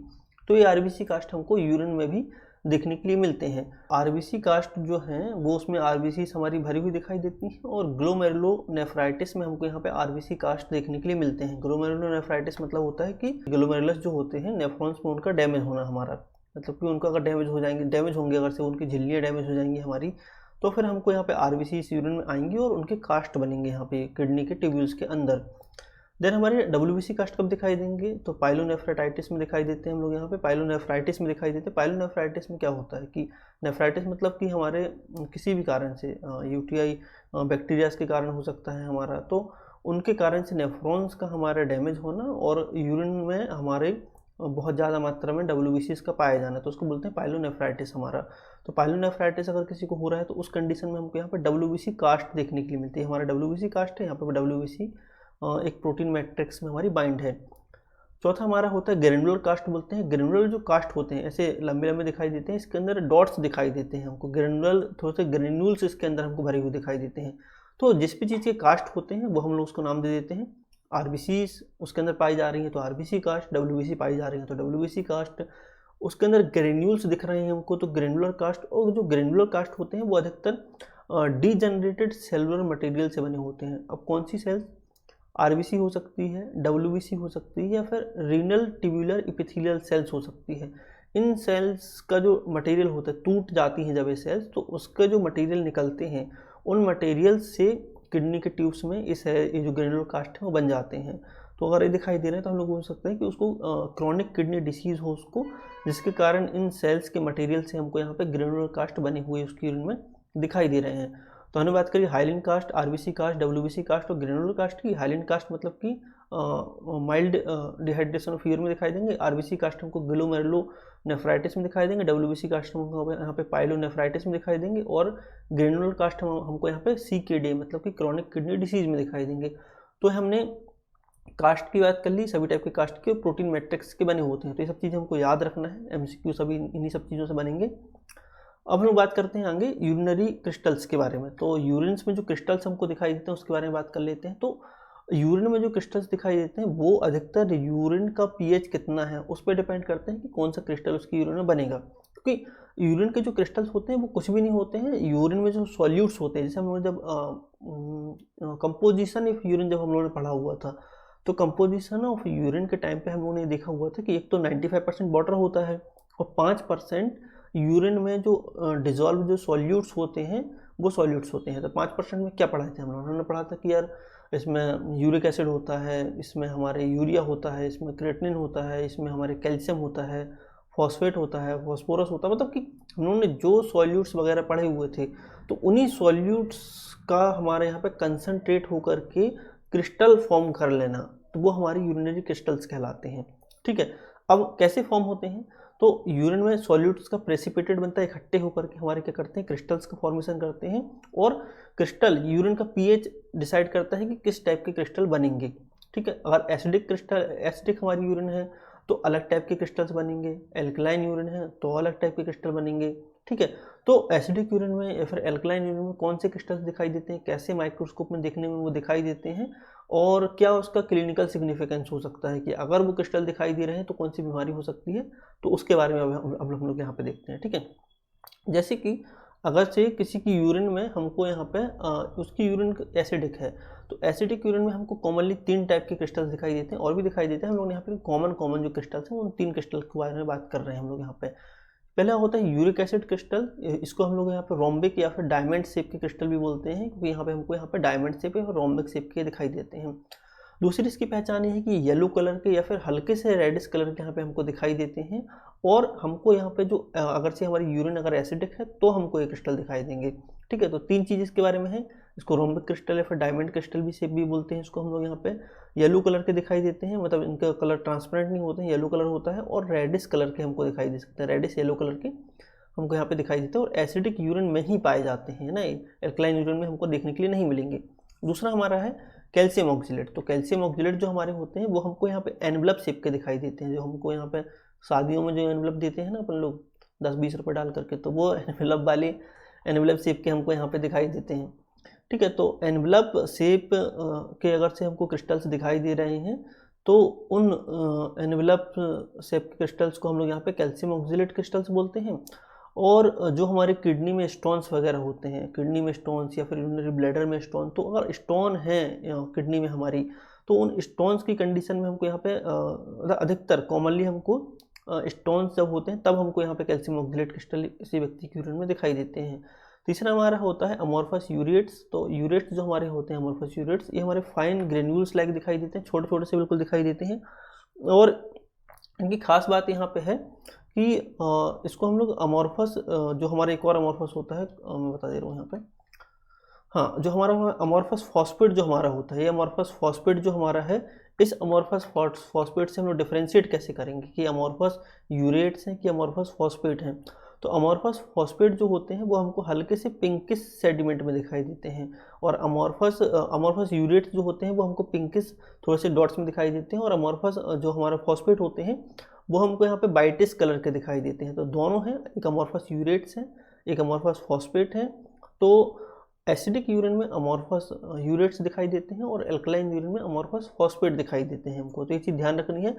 तो ये RBC कास्ट हमको यूरिन में भी देखने के लिए मिलते हैं। RBC कास्ट जो हैं वो उसमें RBCs हमारी भरी हुई दिखाई देती हैं, और ग्लोमेरुलोनेफ्राइटिस में हमको यहाँ पे RBC कास्ट देखने के लिए मिलते हैं। ग्लोमेरुलोनेफ्राइटिस मतलब होता है कि ग्लोमेरुलस जो होते हैं नेफ्रॉन्स में उनका डैमेज होना हमारा, मतलब कि उनका अगर डैमेज होंगे, अगर से उनकी झिल्लियाँ डैमेज हो जाएंगी हमारी, तो फिर हमको यहाँ पे RBCs यूरिन में आएंगी और उनके कास्ट बनेंगे यहाँ पे किडनी के ट्यूब्यूल्स के अंदर। देन हमारे WBC कास्ट कब दिखाई देंगे? तो पाइलोनेफ्राइटिस में दिखाई देते हैं हम लोग यहाँ पे, पाइलोनेफ्राइटिस में दिखाई देते हैं। पाइलोनेफ्राइटिस में क्या होता है कि नेफ्राइटिस मतलब कि हमारे किसी भी कारण से UTI बैक्टीरियाज के कारण हो सकता है हमारा, तो उनके कारण से नेफ्रॉन्स का हमारा डैमेज होना और यूरिन में हमारे बहुत ज़्यादा मात्रा में WBCs का पाया जाना, तो उसको बोलते हैं पाइलोनेफ्राइटिस हमारा। तो पाइलोनेफ्राइटिस अगर किसी को हो रहा है तो उस कंडीशन में हमको यहाँ पे WBC कास्ट देखने के लिए मिलती है। हमारा WBC कास्ट है, यहाँ पे WBC एक प्रोटीन मैट्रिक्स में हमारी बाइंड है। चौथा हमारा होता है ग्रेनुलर कास्ट बोलते हैं। ग्रेनुलर जो कास्ट होते हैं ऐसे लंबे लंबे दिखाई देते हैं, इसके अंदर डॉट्स दिखाई देते हैं हमको, ग्रेनुलर थोड़े से ग्रेन्यूल्स इसके अंदर हमको भरे हुए दिखाई देते हैं। तो जिस भी चीज़ के कास्ट होते हैं वो हम लोग उसको नाम दे देते हैं। RBCs उसके अंदर पाई जा रही हैं तो RBC कास्ट, WBC पाई जा रही हैं तो WBC कास्ट, उसके अंदर ग्रेन्यूल्स दिख रहे हैं हमको तो ग्रेनुलर कास्ट। और जो ग्रेनुलर कास्ट होते हैं वो अधिकतर डीजनरेटेड सेलुलर मटेरियल से बने होते हैं। अब कौन सी सेल्स? RBC हो सकती है, WBC हो सकती है, या फिर रीनल ट्यूबुलर इपिथेलियल सेल्स हो सकती है। इन सेल्स का जो मटेरियल होता है, टूट जाती हैं जब ये सेल्स, तो उसका जो मटेरियल निकलते हैं उन मटेरियल से किडनी के ट्यूब्स में ये जो ग्रेनुलर कास्ट है वो बन जाते हैं। तो अगर ये दिखाई दे रहे हैं तो हम लोग बोल सकते हैं कि उसको क्रॉनिक किडनी डिसीज़ हो उसको, जिसके कारण इन सेल्स के मटेरियल से हमको यहाँ पे ग्रेनुलर कास्ट बने हुए उसकी यूरिन में दिखाई दे रहे हैं। तो हमने बात करी hyaline cast, RBC cast, WBC cast और ग्रेनुलर कास्ट की। हाइलिन कास्ट मतलब कि माइल्ड डिहाइड्रेशन ऑफ यूरिन में दिखाई देंगे, RBC कास्ट हमको ग्लोमेरुलोनेफ्राइटिस में दिखाई देंगे, WBC कास्ट हमको यहाँ पे पाइलोनेफ्राइटिस में दिखाई देंगे, और ग्रेनुलर कास्ट हमको यहाँ पे CKD मतलब कि क्रॉनिक किडनी डिसीज में दिखाई देंगे। तो हमने कास्ट की बात कर ली, सभी टाइप के कास्ट के प्रोटीन मैट्रिक्स के बने होते हैं। तो ये सब चीज़ें हमको याद रखना है, MCQ सभी इन्हीं सब चीज़ों से बनेंगे। अब हम लोग बात करते हैं आगे यूरिनरी क्रिस्टल्स के बारे में। तो यूरिन्स में जो क्रिस्टल्स हमको दिखाई देते हैं उसके बारे में बात कर लेते हैं। तो यूरिन में जो क्रिस्टल्स दिखाई देते हैं वो अधिकतर यूरिन का pH कितना है उस पर डिपेंड करते हैं कि कौन सा क्रिस्टल उसकी यूरिन में बनेगा। क्योंकि यूरिन के जो क्रिस्टल्स होते हैं वो कुछ भी नहीं होते हैं, यूरिन में जो सॉल्यूट्स होते हैं, जैसे हम लोग जब कंपोजिशन ऑफ यूरिन जब हम लोगों ने पढ़ा हुआ था, तो कंपोजिशन ऑफ यूरिन के टाइम पे हम लोगों ने देखा हुआ था कि एक तो 95% वाटर होता है और 5% यूरिन में जो डिजॉल्व जो सॉल्यूट्स होते हैं वो सॉल्यूट्स होते हैं। तो 5% में क्या पढ़ाए थे हम लोगों ने पढ़ा था कि यार इसमें यूरिक एसिड होता है, इसमें हमारे यूरिया होता है, इसमें क्रिएटिनिन होता है, इसमें हमारे कैल्शियम होता है, फॉस्फेट होता है, फॉस्फोरस होता है। मतलब कि हम लोगों ने जो सॉल्यूट्स वगैरह पढ़े हुए थे तो उन्हीं सॉल्यूट्स का हमारे यहाँ पे कंसनट्रेट होकर के क्रिस्टल फॉर्म कर लेना, तो वो हमारी यूरिनरी क्रिस्टल्स कहलाते हैं। ठीक है, अब कैसे फॉर्म होते हैं? तो यूरिन में सॉल्यूट्स का प्रेसिपिटेट बनता है, इकट्ठे होकर के हमारे क्या करते हैं, क्रिस्टल्स का फॉर्मेशन करते हैं। और क्रिस्टल यूरिन का pH डिसाइड करता है कि किस टाइप के क्रिस्टल बनेंगे। ठीक है, अगर एसिडिक क्रिस्टल, एसिडिक हमारी यूरिन है तो अलग टाइप के क्रिस्टल्स बनेंगे, एल्कलाइन यूरिन है तो अलग टाइप के क्रिस्टल बनेंगे। ठीक है, तो एसिडिक यूरिन में या फिर एल्कलाइन यूरिन में कौन से क्रिस्टल्स दिखाई देते हैं, कैसे माइक्रोस्कोप में देखने में वो दिखाई देते हैं, और क्या उसका क्लिनिकल सिग्निफिकेंस हो सकता है कि अगर वो क्रिस्टल दिखाई दे रहे हैं तो कौन सी बीमारी हो सकती है, तो उसके बारे में अब हम लोग यहाँ पे देखते हैं। ठीक है, जैसे कि अगर से किसी की यूरिन में हमको यहाँ पे उसकी यूरिन एसिडिक है, तो एसिडिक यूरिन में हमको कॉमनली 3 टाइप के क्रिस्टल्स दिखाई देते हैं, और भी दिखाई देते हैं। हम लोग यहाँ पे कॉमन जो क्रिस्टल्स हैं उन 3 क्रिस्टल के बारे में बात कर रहे हैं हम लोग यहाँ पे। पहला होता है यूरिक एसिड क्रिस्टल, इसको हम लोग यहाँ पे रोम्बिक या फिर डायमंड शेप के क्रिस्टल भी बोलते हैं, क्योंकि यहाँ पे हमको यहाँ पे डायमंड शेप और रोम्बिक शेप के दिखाई देते हैं। दूसरी इसकी पहचान ये है कि येलो कलर के या फिर हल्के से रेडिश कलर के यहाँ पे हमको दिखाई देते हैं, और हमको यहाँ पे जो अगर से हमारी यूरिन अगर एसिडिक है तो हमको ये क्रिस्टल दिखाई देंगे। ठीक है, तो 3 चीज़ इसके बारे में है। इसको रोम्बिक क्रिस्टल या फिर डायमंड क्रिस्टल भी शेप भी बोलते हैं इसको हम लोग यहाँ पे। येलो कलर के दिखाई देते हैं, मतलब इनका कलर ट्रांसपेरेंट नहीं होते हैं, येलो कलर होता है, और रेडिश कलर के हमको दिखाई दे सकते हैं, रेडिश येलो कलर के हमको यहाँ पे दिखाई देते हैं, और एसिडिक यूरिन में ही पाए जाते हैं ना, एल्कलाइन यूरिन में हमको देखने के लिए नहीं मिलेंगे। दूसरा हमारा है कैल्शियम ऑक्जिलेट। तो कैल्शियम ऑक्जिलेट जो हमारे होते हैं वो हमको यहाँ पे एनवलप शेप के दिखाई देते हैं, जो हमको यहाँ पे शादियों में जो एनवलप देते हैं ना अपन लोग 10-20 रुपये डाल करके, तो वो एनवलप वाले एनवलप शेप के हमको यहाँ पे दिखाई देते हैं। ठीक है, तो एनवलप शेप के अगर से हमको क्रिस्टल्स दिखाई दे रहे हैं तो उन एनवलप शेप के क्रिस्टल्स को हम लोग यहाँ पे कैल्शियम ऑक्जिलेट क्रिस्टल्स बोलते हैं। और जो हमारे किडनी में स्टोन्स वगैरह होते हैं, किडनी में स्टोन्स या फिर यूरिनरी ब्लैडर में स्टोन, तो अगर स्टोन है किडनी में हमारी, तो उन स्टोन्स की कंडीशन में हमको यहाँ पे अधिकतर कॉमनली हमको स्टोन्स जब होते हैं तब हमको यहाँ पे कैल्शियम ऑक्जिलेट क्रिस्टल किसी व्यक्ति की यूरिन में दिखाई देते हैं। तीसरा हमारा होता है अमोर्फस यूरेट्स। तो यूरेट्स जो हमारे होते हैं, अमोर्फस यूरेट्स, ये हमारे फाइन ग्रेन्यूल्स लाइक दिखाई देते हैं, छोटे छोटे से बिल्कुल दिखाई देते हैं। और इनकी खास बात यहाँ पे है कि इसको हम लोग अमोर्फस, जो हमारा एक और अमोर्फस होता है, मैं बता दे रहा हूँ यहाँ पे, हाँ, जो हमारा अमॉर्फस फॉस्फेट जो हमारा होता है, ये अमॉर्फस फॉस्फेट जो हमारा है, इस अमॉर्फस फॉस्फेट से हम लोग डिफरेंशिएट कैसे करेंगे कि अमॉर्फस यूरेट्स हैं कि अमॉर्फस फॉस्फेट हैं। तो अमॉर्फस फॉस्फेट जो होते हैं वो हमको हल्के से पिंकिश सेडिमेंट में दिखाई देते हैं, और अमॉर्फस यूरेट्स जो होते हैं वो हमको पिंकिश थोड़े से डॉट्स में दिखाई देते हैं, और अमॉर्फस जो हमारा फॉस्फेट होते हैं वो हमको यहाँ पे वाइटिश कलर के दिखाई देते हैं। तो दोनों हैं, एक अमॉर्फस यूरेट्स हैं, एक अमॉर्फस फॉस्फेट है। तो एसिडिक यूरिन में अमॉर्फस यूरेट्स दिखाई देते हैं और एल्कलाइन यूरिन में अमॉर्फस फॉस्फेट दिखाई देते हैं हमको। तो ये चीज़ ध्यान रखनी है।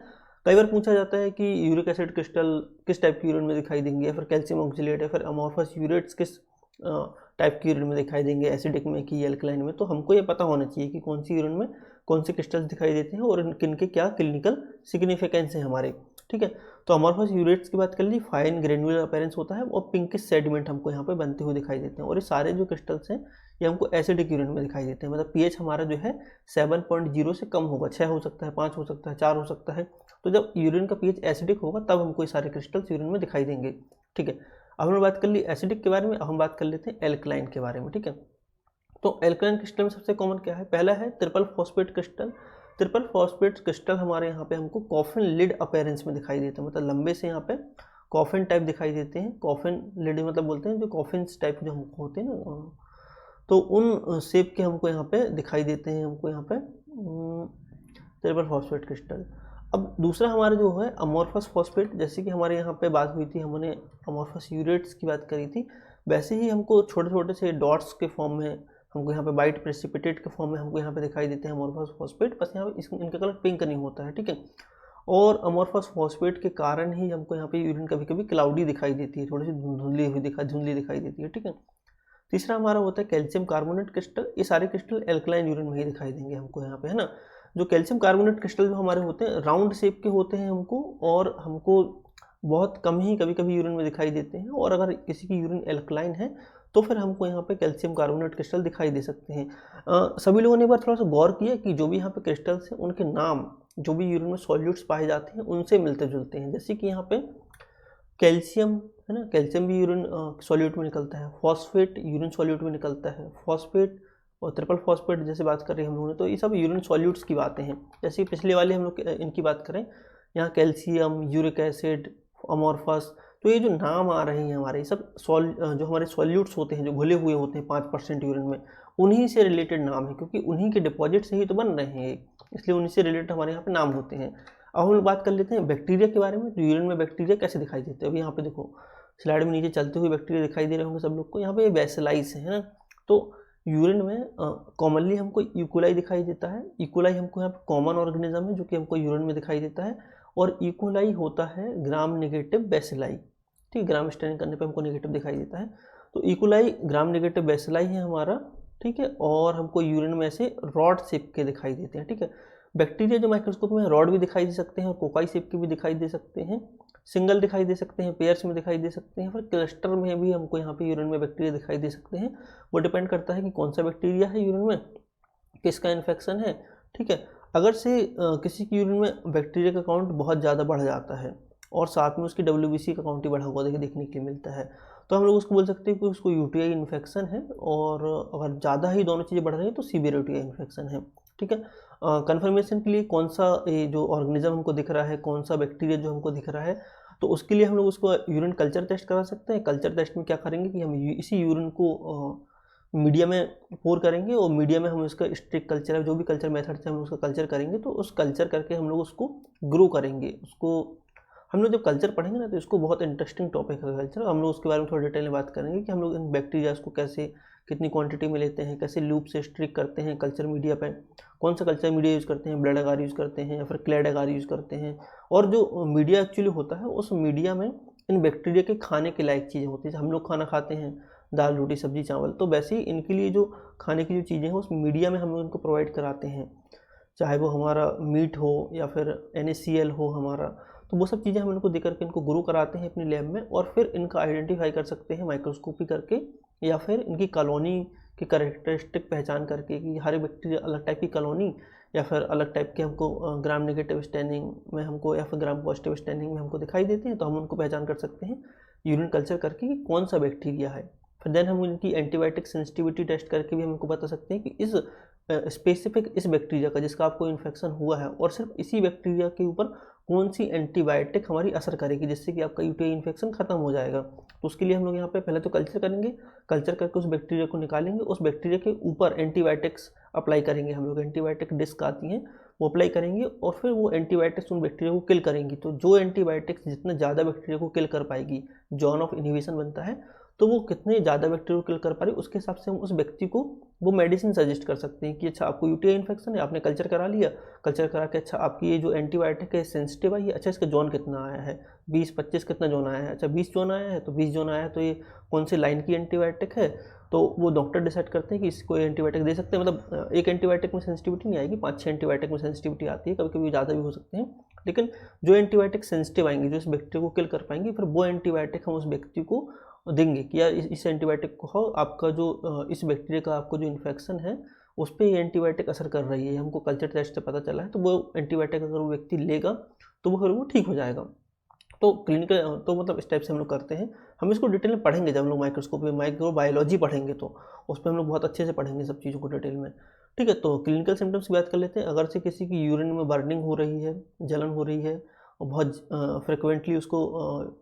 कई बार पूछा जाता है कि यूरिक एसिड क्रिस्टल किस टाइप की यूरिन में दिखाई देंगे, या फिर कैल्शियम ऑक्सीलेट या फिर अमॉर्फस यूरेट्स किस टाइप की यूरिन में दिखाई देंगे, एसिडिक में कि एल्कलाइन में। तो हमको ये पता होना चाहिए कि कौन सी यूरिन में कौन से क्रिस्टल्स दिखाई देते हैं और किनके क्या क्लिनिकल सिग्निफिकेंस है हमारे। ठीक है, तो अमॉर्फस यूरेट्स की बात कर ली, फाइन ग्रेनुलर अपीयरेंस होता है और पिंकिश सेडिमेंट हमको यहाँ पे बनते हुए दिखाई देते हैं। और ये सारे जो क्रिस्टल्स हैं ये हमको एसिडिक यूरिन में दिखाई देते हैं। मतलब पीएच हमारा जो है 7.0 से कम होगा, 6 हो सकता है, 5 हो सकता है, 4 हो सकता है। तो जब यूरिन का पीएच एसिडिक होगा तब हमको ये सारे क्रिस्टल्स यूरिन में दिखाई देंगे। ठीक है, अब हमने बात कर ली एसिडिक के बारे में, अब हम बात कर लेते हैं एल्कलाइन के बारे में। ठीक है, तो एल्कलाइन क्रिस्टल में सबसे कॉमन क्या है, पहला है triple phosphate crystal. Triple phosphate crystal हमारे यहाँ पे हमको कॉफिन लिड अपीयरेंस में दिखाई देते हैं, मतलब लंबे से यहाँ पे कॉफिन टाइप दिखाई देते हैं। कॉफिन लिड मतलब बोलते हैं जो कॉफिन टाइप जो हमको होते हैं ना, तो उन शेप के हमको यहाँ पे दिखाई देते हैं, हमको यहाँ पे ट्रिपल फॉस्फेट क्रिस्टल। अब दूसरा हमारा जो है अमॉर्फस फॉस्फेट, जैसे कि हमारे यहाँ पे बात हुई थी, हमने अमॉर्फस यूरेट्स की बात करी थी, वैसे ही हमको छोटे छोटे से डॉट्स के फॉर्म में हमको यहाँ पे वाइट प्रेसिपिटेट के फॉर्म में हमको यहाँ पे दिखाई देते हैं अमॉर्फस फॉस्फेट। बस यहाँ पे इनका कलर पिंक नहीं होता है। ठीक है, और अमॉर्फस फॉस्फेट के कारण ही हमको यहाँ पे यूरिन कभी कभी क्लाउडी दिखाई देती है, थोड़ी सी धुंधली दिखाई देती है। ठीक है, तीसरा हमारा होता है कैल्शियम कार्बोनेट क्रिस्टल। ये सारे क्रिस्टल एल्कलाइन यूरिन में ही दिखाई देंगे हमको यहाँ पे, है ना। जो कैल्शियम कार्बोनेट क्रिस्टल जो हमारे होते हैं राउंड शेप के होते हैं हमको, और हमको बहुत कम ही कभी कभी यूरिन में दिखाई देते हैं। और अगर किसी की यूरिन एल्कलाइन है तो फिर हमको यहाँ पे कैल्शियम कार्बोनेट क्रिस्टल दिखाई दे सकते हैं। सभी लोगों ने एक बार थोड़ा सा गौर किया कि जो भी यहाँ पे क्रिस्टल्स हैं उनके नाम जो भी यूरिन में सॉल्यूट्स पाए जाते हैं उनसे मिलते जुलते हैं। जैसे कि यहाँ पे कैल्शियम है ना, कैल्शियम भी यूरिन सॉल्यूट में निकलता है, फॉस्फेट यूरिन सॉल्यूट में निकलता है, फॉस्फेट और ट्रिपल फॉस्फेट जैसे बात कर रहे हैं हम लोगों ने, तो ये सब यूरिन सॉल्यूट्स की बातें हैं। जैसे पिछले वाले हम लोग इनकी बात करें, यहाँ कैल्शियम, यूरिक एसिड, अमॉर्फस, तो ये जो नाम आ रहे हैं हमारे, ये सब जो हमारे सॉल्यूट्स होते हैं जो घुले हुए होते हैं 5% यूरिन में, उन्हीं से रिलेटेड नाम है, क्योंकि उन्हीं के डिपॉजिट से ही तो बन रहे हैं, इसलिए उन्हीं से रिलेटेड हमारे यहाँ पे नाम होते हैं। अब हम लोग बात कर लेते हैं बैक्टीरिया के बारे में। तो यूरिन में बैक्टीरिया कैसे दिखाई देते हैं, अभी यहाँ पे देखो स्लाइड में नीचे चलते हुए बैक्टीरिया दिखाई दे रहे होंगे सब लोग को। यहाँ पे बेसिलाइस है ना, तो यूरिन में कॉमनली हमको इकोलाई दिखाई देता है। इकोलाई हमको यहाँ पे कॉमन ऑर्गेनिज्म है जो कि हमको यूरिन में दिखाई देता है, और इकोलाई होता है ग्राम नेगेटिव बेसिलाई। ठीक, ग्राम स्टेनिंग करने पे हमको नेगेटिव दिखाई देता है। तो इकोलाई ग्राम नेगेटिव बेसिलाई है हमारा। ठीक है, और हमको यूरिन में ऐसे रॉड शेप के दिखाई देते हैं। ठीक है, बैक्टीरिया जो माइक्रोस्कोप में रॉड भी दिखाई दे सकते हैं और कोकाई शेप के भी दिखाई दे सकते हैं, सिंगल दिखाई दे सकते हैं, पेयर्स में दिखाई दे सकते हैं, फिर क्लस्टर में भी हमको यहाँ पे यूरिन में बैक्टीरिया दिखाई दे सकते हैं। वो डिपेंड करता है कि कौन सा बैक्टीरिया है यूरिन में, किसका इन्फेक्शन है। ठीक है, अगर से किसी की यूरिन में बैक्टीरिया का काउंट बहुत ज़्यादा बढ़ जाता है और साथ में उसकी WBC का काउंट ही बढ़ा हुआ देखने के लिए मिलता है, तो हम लोग उसको बोल सकते हैं कि उसको UTI इन्फेक्शन है। और अगर ज़्यादा ही दोनों चीज़ें बढ़ रही हैं तो सीवियर UTI इन्फेक्शन है। ठीक है, कन्फर्मेशन के लिए कौन सा ये जो ऑर्गेनिज्म हमको दिख रहा है, कौन सा बैक्टीरिया जो हमको दिख रहा है, तो उसके लिए हम लोग उसको यूरिन कल्चर टेस्ट करा सकते हैं। कल्चर टेस्ट में क्या करेंगे कि हम इसी यूरिन को मीडिया में पोर करेंगे, और मीडिया में हम उसका स्ट्रिक कल्चर है, जो भी कल्चर मेथड से हम उसका कल्चर करेंगे, तो उस कल्चर करके हम लोग उसको ग्रो करेंगे। उसको हम लोग जब कल्चर पढ़ेंगे ना तो इसको बहुत इंटरेस्टिंग टॉपिक है कल्चर। हम लोग उसके बारे में थोड़ा डिटेल में बात करेंगे कि हम लोग इन बैक्टीरियाज को कैसे कितनी क्वांटिटी में लेते हैं, कैसे लूप से स्ट्रिक करते हैं कल्चर मीडिया पे, कौन सा कल्चर मीडिया यूज़ करते हैं, ब्लड अगार यूज़ करते हैं या फिर क्लेड अगार यूज़ करते हैं। और जो मीडिया एक्चुअली होता है उस मीडिया में इन बैक्टीरिया के खाने के लायक चीज़ें होती हैं। हम लोग खाना खाते हैं दाल रोटी सब्जी चावल, तो वैसे ही इनके लिए जो खाने की जो चीज़ें हैं उस मीडिया में हम लोग इनको प्रोवाइड कराते हैं, चाहे वो हमारा मीट हो या फिर NaCl हो हमारा। तो वो सब चीज़ें हम इनको दे करके इनको ग्रो कराते हैं अपनी लैब में, और फिर इनका आइडेंटिफाई कर सकते हैं माइक्रोस्कोपी करके, या फिर इनकी कॉलोनी की कैरेक्टरिस्टिक पहचान करके कि हर बैक्टीरिया अलग टाइप की कॉलोनी या फिर अलग टाइप के हमको ग्राम नेगेटिव स्टैंडिंग में हमको या फिर ग्राम पॉजिटिव स्टैंडिंग में हमको दिखाई देते हैं, तो हम उनको पहचान कर सकते हैं यूरिन कल्चर करके कि कौन सा बैक्टीरिया है। फिर देन हम इनकी एंटीबायोटिक सेंसिटिविटी टेस्ट करके भी हमको बता सकते हैं कि इस स्पेसिफिक इस बैक्टीरिया का जिसका आपको इन्फेक्शन हुआ है और सिर्फ इसी बैक्टीरिया के ऊपर कौन सी एंटीबायोटिक हमारी असर करेगी जिससे कि आपका यूटीआई इन्फेक्शन खत्म हो जाएगा। तो उसके लिए हम लोग यहाँ पे पहले तो कल्चर करेंगे, कल्चर करके उस बैक्टीरिया को निकालेंगे, उस बैक्टीरिया के ऊपर एंटीबायोटिक्स अप्लाई करेंगे, हम लोग एंटीबायोटिक डिस्क आती हैं वो अप्लाई करेंगे और फिर वो एंटीबायोटिक्स उन बैक्टीरिया को किल करेंगी। तो जो एंटीबायोटिक्स जितना ज़्यादा बैक्टीरिया को किल कर पाएगी, जोन ऑफ इनहिबिशन बनता है, तो वो कितने ज़्यादा बैक्टीरिया को किल कर पा रही है उसके हिसाब से हम उस व्यक्ति को वो मेडिसिन सजेस्ट कर सकते हैं कि अच्छा आपको यूटीआई इन्फेक्शन है, आपने कल्चर करा लिया, कल्चर करा के अच्छा आपकी ये जो एंटीबायोटिक है सेंसिटिव है, ये अच्छा इसका जोन कितना आया है, 20-25 कितना जोन आया है, अच्छा 20 जोन आया है, तो 20 जोन आया है तो ये कौन सी लाइन की एंटीबायोटिक है, तो वो डॉक्टर डिसाइड करते हैं कि इसको एंटीबायोटिक दे सकते हैं। मतलब एक एंटीबायोटिक में सेंसिटिविटी नहीं आएगी, 5-6 एंटीबायोटिक में सेंसिटिविटी आती है, कभी कभी ज़्यादा भी हो सकते हैं, लेकिन जो एंटीबायोटिक सेंसिटिव आएंगी जो इस बैक्टीरिया को किल कर पाएंगी, फिर वो एंटीबायोटिक हम उस व्यक्ति को देंगे कि यार इस एंटीबायोटिक को आपका जो इस बैक्टीरिया का आपको जो इन्फेक्शन है उस पर ये एंटीबायोटिक असर कर रही है, हमको कल्चर टेस्ट से पता चला है, तो वो एंटीबायोटिक अगर वो व्यक्ति लेगा तो वो फिर वो ठीक हो जाएगा। तो क्लिनिकल तो मतलब इस टाइप से हम लोग करते हैं। हम इसको डिटेल में पढ़ेंगे जब हम लोग माइक्रोस्कोप में माइक्रोबायोलॉजी पढ़ेंगे तो उस पर हम लोग बहुत अच्छे से पढ़ेंगे सब चीज़ों को डिटेल में। ठीक है, तो क्लिनिकल सिम्टम्स की बात कर लेते हैं। अगर से किसी की यूरिन में बर्निंग हो रही है, जलन हो रही है और बहुत फ्रिक्वेंटली उसको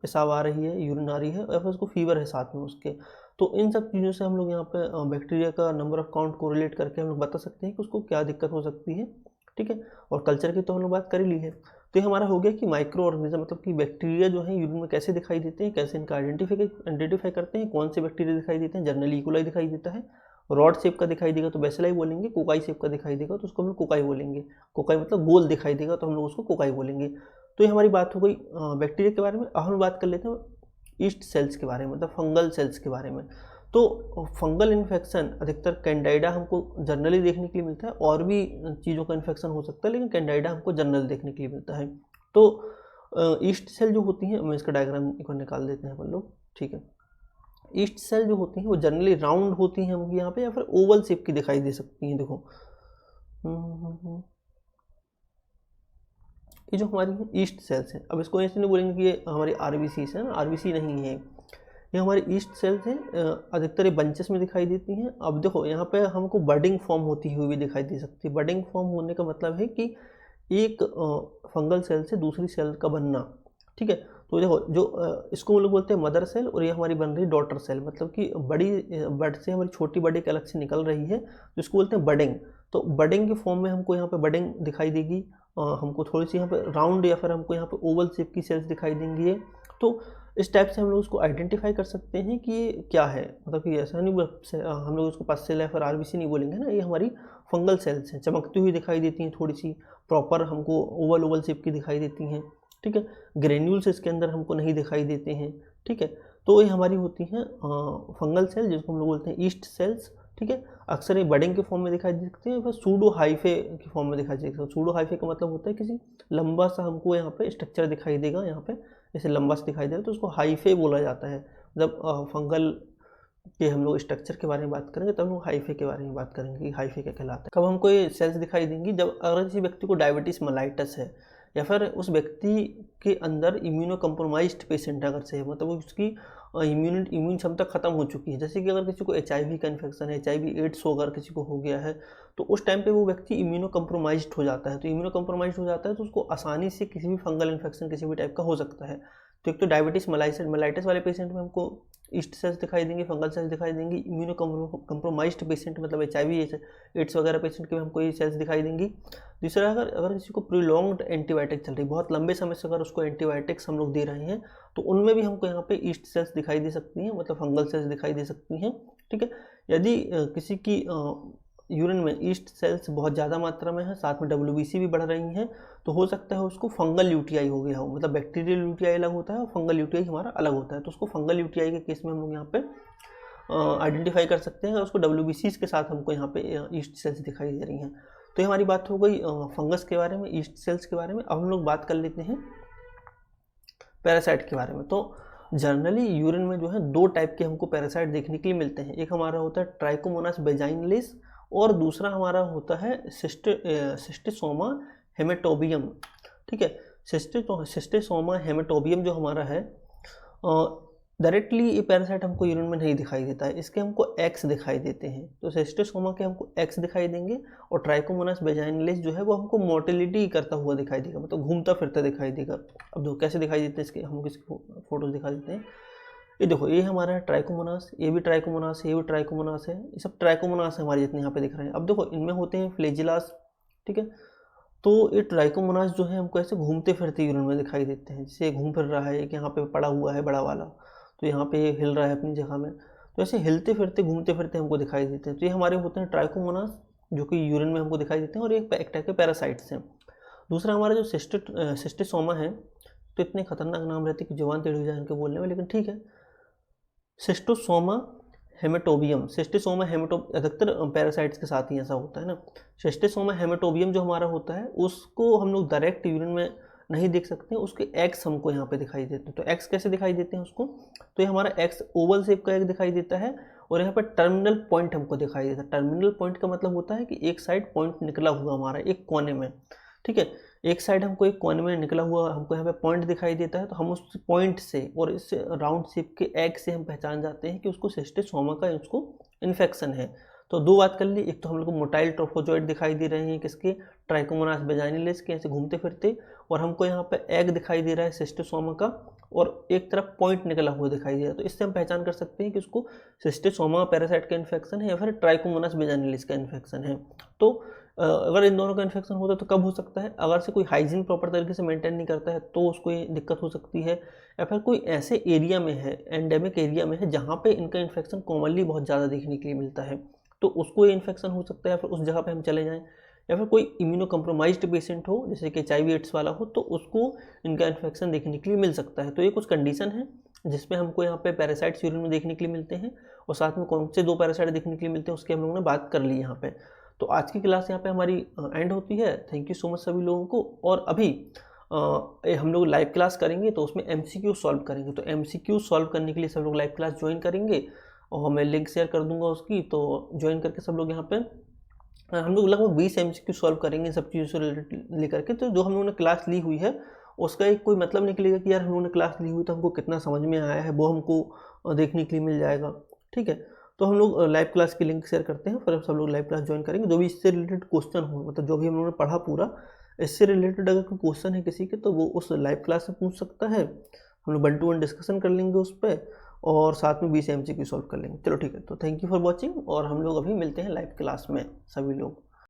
पेशाब आ रही है, यूरिन आ रही है और फिर उसको फीवर है साथ में उसके, तो इन सब चीज़ों से हम लोग यहाँ पे बैक्टीरिया का नंबर ऑफ काउंट को रिलेट करके हम लोग बता सकते हैं कि उसको क्या दिक्कत हो सकती है। ठीक है, और कल्चर की तो हम लोग बात कर ही ली है। तो ये हमारा हो गया कि माइक्रो ऑर्गेनिज्म मतलब कि बैक्टीरिया जो है यूरिन में कैसे दिखाई देते हैं, कैसे इनका आइडेंटिफाई करते हैं, कौन से बैक्टीरिया दिखाई देते हैं। जनरली इकोलाई दिखाई देता है, रॉड शेप का दिखाई देगा तो बेसिलाई बोलेंगे, कोकाई शेप का दिखाई देगा तो उसको हम लोग कोकाई बोलेंगे, कोकाई मतलब गोल दिखाई देगा तो हम लोग उसको कोकाई बोलेंगे। तो ये हमारी बात हो गई बैक्टीरिया के बारे में। अब हम बात कर लेते हैं ईस्ट सेल्स के बारे में, मतलब फंगल सेल्स के बारे में। तो फंगल इन्फेक्शन अधिकतर कैंडाइडा हमको जनरली देखने के लिए मिलता है, और भी चीज़ों का इन्फेक्शन हो सकता है लेकिन कैंडाइडा हमको जनरल देखने के लिए मिलता है। तो ईस्ट सेल जो होती हैं, मैं इसका डायग्राम एक बार निकाल देते हैं अपन लोग। ठीक है, ईस्ट सेल जो होती हैं वो जनरली राउंड होती हैं हमको यहाँ पे, या फिर ओवल शेप की दिखाई दे सकती हैं। देखो ये जो हमारी ईस्ट सेल्स हैं, अब इसको ऐसे नहीं बोलेंगे कि ये हमारी आरबीसी है ना, आरबीसी नहीं है, ये हमारी ईस्ट सेल्स हैं। अधिकतर ये बंचेस में दिखाई देती हैं। अब देखो यहाँ पे हमको बडिंग फॉर्म होती हुई भी दिखाई दे सकती है। बडिंग फॉर्म होने का मतलब है कि एक फंगल सेल से दूसरी सेल का बनना। ठीक है, तो देखो जो इसको हम लोग बोलते हैं मदर सेल, और ये हमारी बन रही डॉटर सेल, मतलब कि बड़ी बड से हमारी छोटी बड़ी एक अलग से निकल रही है, जिसको बोलते हैं बडिंग। तो बडिंग के फॉर्म में हमको यहाँ पे बडिंग दिखाई देगी, हमको थोड़ी सी यहाँ पे राउंड या फिर हमको यहाँ पे ओवल शेप की सेल्स दिखाई देंगी। तो इस टाइप से हम लोग उसको आइडेंटिफाई कर सकते हैं कि ये क्या है, मतलब कि ऐसा नहीं हम लोग उसको पस सेल या फिर आरबीसी नहीं बोलेंगे ना, ये हमारी फंगल सेल्स हैं, चमकती हुई दिखाई देती हैं, थोड़ी सी प्रॉपर हमको ओवल शेप की दिखाई देती हैं। ठीक है, ग्रेन्यूल्स इसके अंदर हमको नहीं दिखाई देते हैं। ठीक है, तो ये हमारी होती हैं फंगल सेल, जिसको हम लोग बोलते हैं ईस्ट सेल्स। ठीक है, अक्सर ये बडिंग के फॉर्म में दिखाई दे सकते हैं, फिर सूडो हाइफे के फॉर्म में दिखाई दे सकते हैं। सूडो हाइफे का मतलब होता है किसी लंबा सा हमको यहाँ पे स्ट्रक्चर दिखाई देगा, यहाँ पे जैसे लंबा सा दिखाई दे रहा है तो उसको हाइफे बोला जाता है। जब फंगल के हम लोग स्ट्रक्चर के बारे में बात करेंगे तब हम लोग हाइफे के बारे में बात करेंगे कि हाइफे क्या कहलाता है। कब हमको ये सेल्स दिखाई देंगी, जब अगर किसी व्यक्ति को डायबिटीज मेलाइटस है, या फिर उस व्यक्ति के अंदर इम्यूनो कम्प्रोमाइज्ड पेशेंट अगर से है, मतलब उसकी इम्यून क्षमता खत्म हो चुकी है। जैसे कि अगर किसी को HIV का इन्फेक्शन है, HIV एड्स अगर किसी को हो गया है, तो उस टाइम पे वो व्यक्ति इम्यूनो कम्प्रोमाइज्ड हो जाता है। तो इम्यूनो कम्प्रोमाइज्ड हो जाता है तो उसको आसानी से किसी भी फंगल इन्फेक्शन किसी भी टाइप का हो सकता है। तो एक तो डायबिटीज मेलाइटिस वाले पेशेंट में हमको ईस्ट सेल्स दिखाई देंगे, फंगल सेल्स दिखाई देंगी। इम्यूनो कम्प्रोमाइज्ड पेशेंट मतलब HIV एड्स वगैरह पेशेंट के में हमको ये सेल्स दिखाई देंगी। दूसरा, अगर किसी को प्रोलॉन्ग्ड एंटीबायोटिक चल रही, बहुत लंबे समय से अगर उसको एंटीबायोटिक्स हम लोग दे रहे हैं, तो उनमें भी हमको यहाँ पे ईस्ट सेल्स दिखाई दे सकती हैं, मतलब फंगल सेल्स दिखाई दे सकती हैं। ठीक है, यदि किसी की यूरिन में ईस्ट सेल्स बहुत ज़्यादा मात्रा में है, साथ में WBC भी बढ़ रही हैं, तो हो सकता है उसको फंगल यूटीआई हो गया हो। मतलब बैक्टीरियल यूटीआई अलग होता है और फंगल यूटीआई हमारा अलग होता है। तो उसको फंगल यूटीआई के केस में हम लोग यहाँ पे आइडेंटिफाई कर सकते हैं, और उसको WBCs के साथ हमको यहाँ पे ईस्ट सेल्स दिखाई दे रही हैं। तो ये हमारी बात हो गई फंगस के बारे में, ईस्ट सेल्स के बारे में। अब हम लोग बात कर लेते हैं पैरासाइट के बारे में। तो जनरली यूरिन में जो है 2 टाइप के हमको पैरासाइट देखने के लिए मिलते हैं। एक हमारा होता है ट्राइकोमोनास बेजाइनलिस, और दूसरा हमारा होता है सिस्टिसोमा हेमेटोबियम। ठीक है, सिस्टिसोमा हेमेटोबियम जो हमारा है, डायरेक्टली ये पैरासाइट हमको यूरिन में नहीं दिखाई देता है, इसके हमको एक्स दिखाई देते हैं। तो सिस्टोसोमा के हमको एक्स दिखाई देंगे और ट्राइकोमोनास वेजाइनलिस जो है वो हमको मोटिलिटी करता हुआ दिखाई देगा, मतलब घूमता फिरता दिखाई देगा। अब देखो कैसे दिखाई देते हैं इसके, हम इसकी फोटोज दिखा देते हैं। ये देखो ये हमारा ट्राइकोमोनास, ये भी ट्राइकोमोनास है, ये भी ट्राइकोमोनास है, ये सब ट्राइकोमोनास है हमारे जितने यहाँ पे दिख रहे हैं। अब देखो इनमें होते हैं फ्लैजिलास, ठीक है। तो ये ट्राइकोमोनास जो है हमको ऐसे घूमते फिरते यूरिन में दिखाई देते हैं, जैसे घूम फिर रहा है, एक यहाँ पे पड़ा हुआ है बड़ा वाला, तो यहाँ पे हिल रहा है अपनी जगह में, तो ऐसे हिलते फिरते घूमते फिरते हमको दिखाई देते हैं। तो ये हमारे होते हैं ट्राइकोमोनास जो कि यूरिन में हमको दिखाई देते हैं और ये एक टाइप के पैरासाइट्स हैं। दूसरा हमारा जो सिस्टोसोमा है, तो इतने खतरनाक नाम रहते कि जवान टेढ़ी हो जाए इनके बोलने में, लेकिन ठीक है। सिस्टोसोमा हेमेटोबियम, सिस्टोसोमा अधिकतर पैरासाइट्स के साथ ही ऐसा होता है ना। सिस्टोसोमा हेमेटोबियम जो हमारा होता है उसको हम लोग डायरेक्ट यूरिन में नहीं देख सकते, उसके एक्स हमको यहाँ पे दिखाई देते हैं। तो एक्स कैसे दिखाई देते हैं उसको, तो ये हमारा एक्स ओवल शेप का एक दिखाई देता है और यहाँ पर टर्मिनल पॉइंट हमको दिखाई देता है। टर्मिनल पॉइंट का मतलब होता है कि एक साइड पॉइंट निकला हुआ हमारा एक कोने में, ठीक है। एक साइड हमको एक कोने में निकला हुआ हमको यहाँ पे पॉइंट दिखाई देता है, तो हम उस पॉइंट से और इस राउंड शेप के एग से हम पहचान जाते हैं कि उसको सिस्टोसोमा का उसको इन्फेक्शन है। तो दो बात कर ली, एक तो हम लोग को मोटाइल ट्रोफोजोइड दिखाई दे रहे हैं किसके, ट्राइकोमोनास वेजाइनलिस के, ऐसे घूमते फिरते, और हमको यहाँ पे एग दिखाई दे रहा है सिस्टोसोमा का और एक तरफ पॉइंट निकला हुआ दिखाई दे रहा है। तो इससे हम पहचान कर सकते हैं कि उसको सिस्टोसोमा पैरासाइट का इन्फेक्शन है या फिर ट्राइकोमोनास वेजाइनलिस का इन्फेक्शन है। तो अगर इन दोनों का इन्फेक्शन होता है तो कब हो सकता है, अगर से कोई हाइजीन प्रॉपर तरीके से मेंटेन नहीं करता है तो उसको ये दिक्कत हो सकती है, या फिर कोई ऐसे एरिया में है, एंडेमिक एरिया में है जहाँ पे इनका इन्फेक्शन कॉमनली बहुत ज़्यादा देखने के लिए मिलता है, तो उसको ये इन्फेक्शन हो सकता है, या फिर उस जगह पे हम चले जाएं, या फिर कोई इम्यूनो कम्प्रोमाइज्ड पेशेंट हो जैसे कि HIV एड्स वाला हो, तो उसको इनका इन्फेक्शन देखने के लिए मिल सकता है। तो ये कुछ कंडीशन है जिसमें हमको यहाँ पे पैरासाइट्स यूरिन में देखने के लिए मिलते हैं, और साथ में कौन से दो पैरासाइट देखने के लिए मिलते हैं उसकी हम लोगों ने बात कर ली यहाँ पे। तो आज की क्लास यहाँ पे हमारी एंड होती है। थैंक यू सो मच सभी लोगों को। और अभी हम लोग लाइव क्लास करेंगे तो उसमें MCQ सॉल्व करेंगे, तो MCQ सॉल्व करने के लिए सब लोग लाइव क्लास ज्वाइन करेंगे और मैं लिंक शेयर कर दूंगा उसकी, तो ज्वाइन करके सब लोग यहाँ पे हम लोग लगभग 20 MCQ सॉल्व करेंगे सब चीज़ों से रिलेटेड लेकर के। तो जो हम लोगों ने क्लास ली हुई है उसका एक कोई मतलब निकलेगा कि यार हम लोगों ने क्लास ली हुई तो हमको कितना समझ में आया है वो हमको देखने के लिए मिल जाएगा, ठीक है। तो हम लोग लाइव क्लास की लिंक शेयर करते हैं, फिर सब लोग लाइव क्लास ज्वाइन करेंगे। जो भी इससे रिलेटेड क्वेश्चन हो, मतलब जो भी हम लोगों ने पढ़ा पूरा, इससे रिलेटेड अगर कोई क्वेश्चन है किसी के तो वो उस लाइव क्लास से पूछ सकता है। हम लोग 1 to 1 डिस्कशन कर लेंगे उस पर और साथ में 20 MCQ सॉल्व कर लेंगे। चलो ठीक है, तो थैंक यू फॉर वॉचिंग और हम लोग अभी मिलते हैं लाइव क्लास में सभी लोग।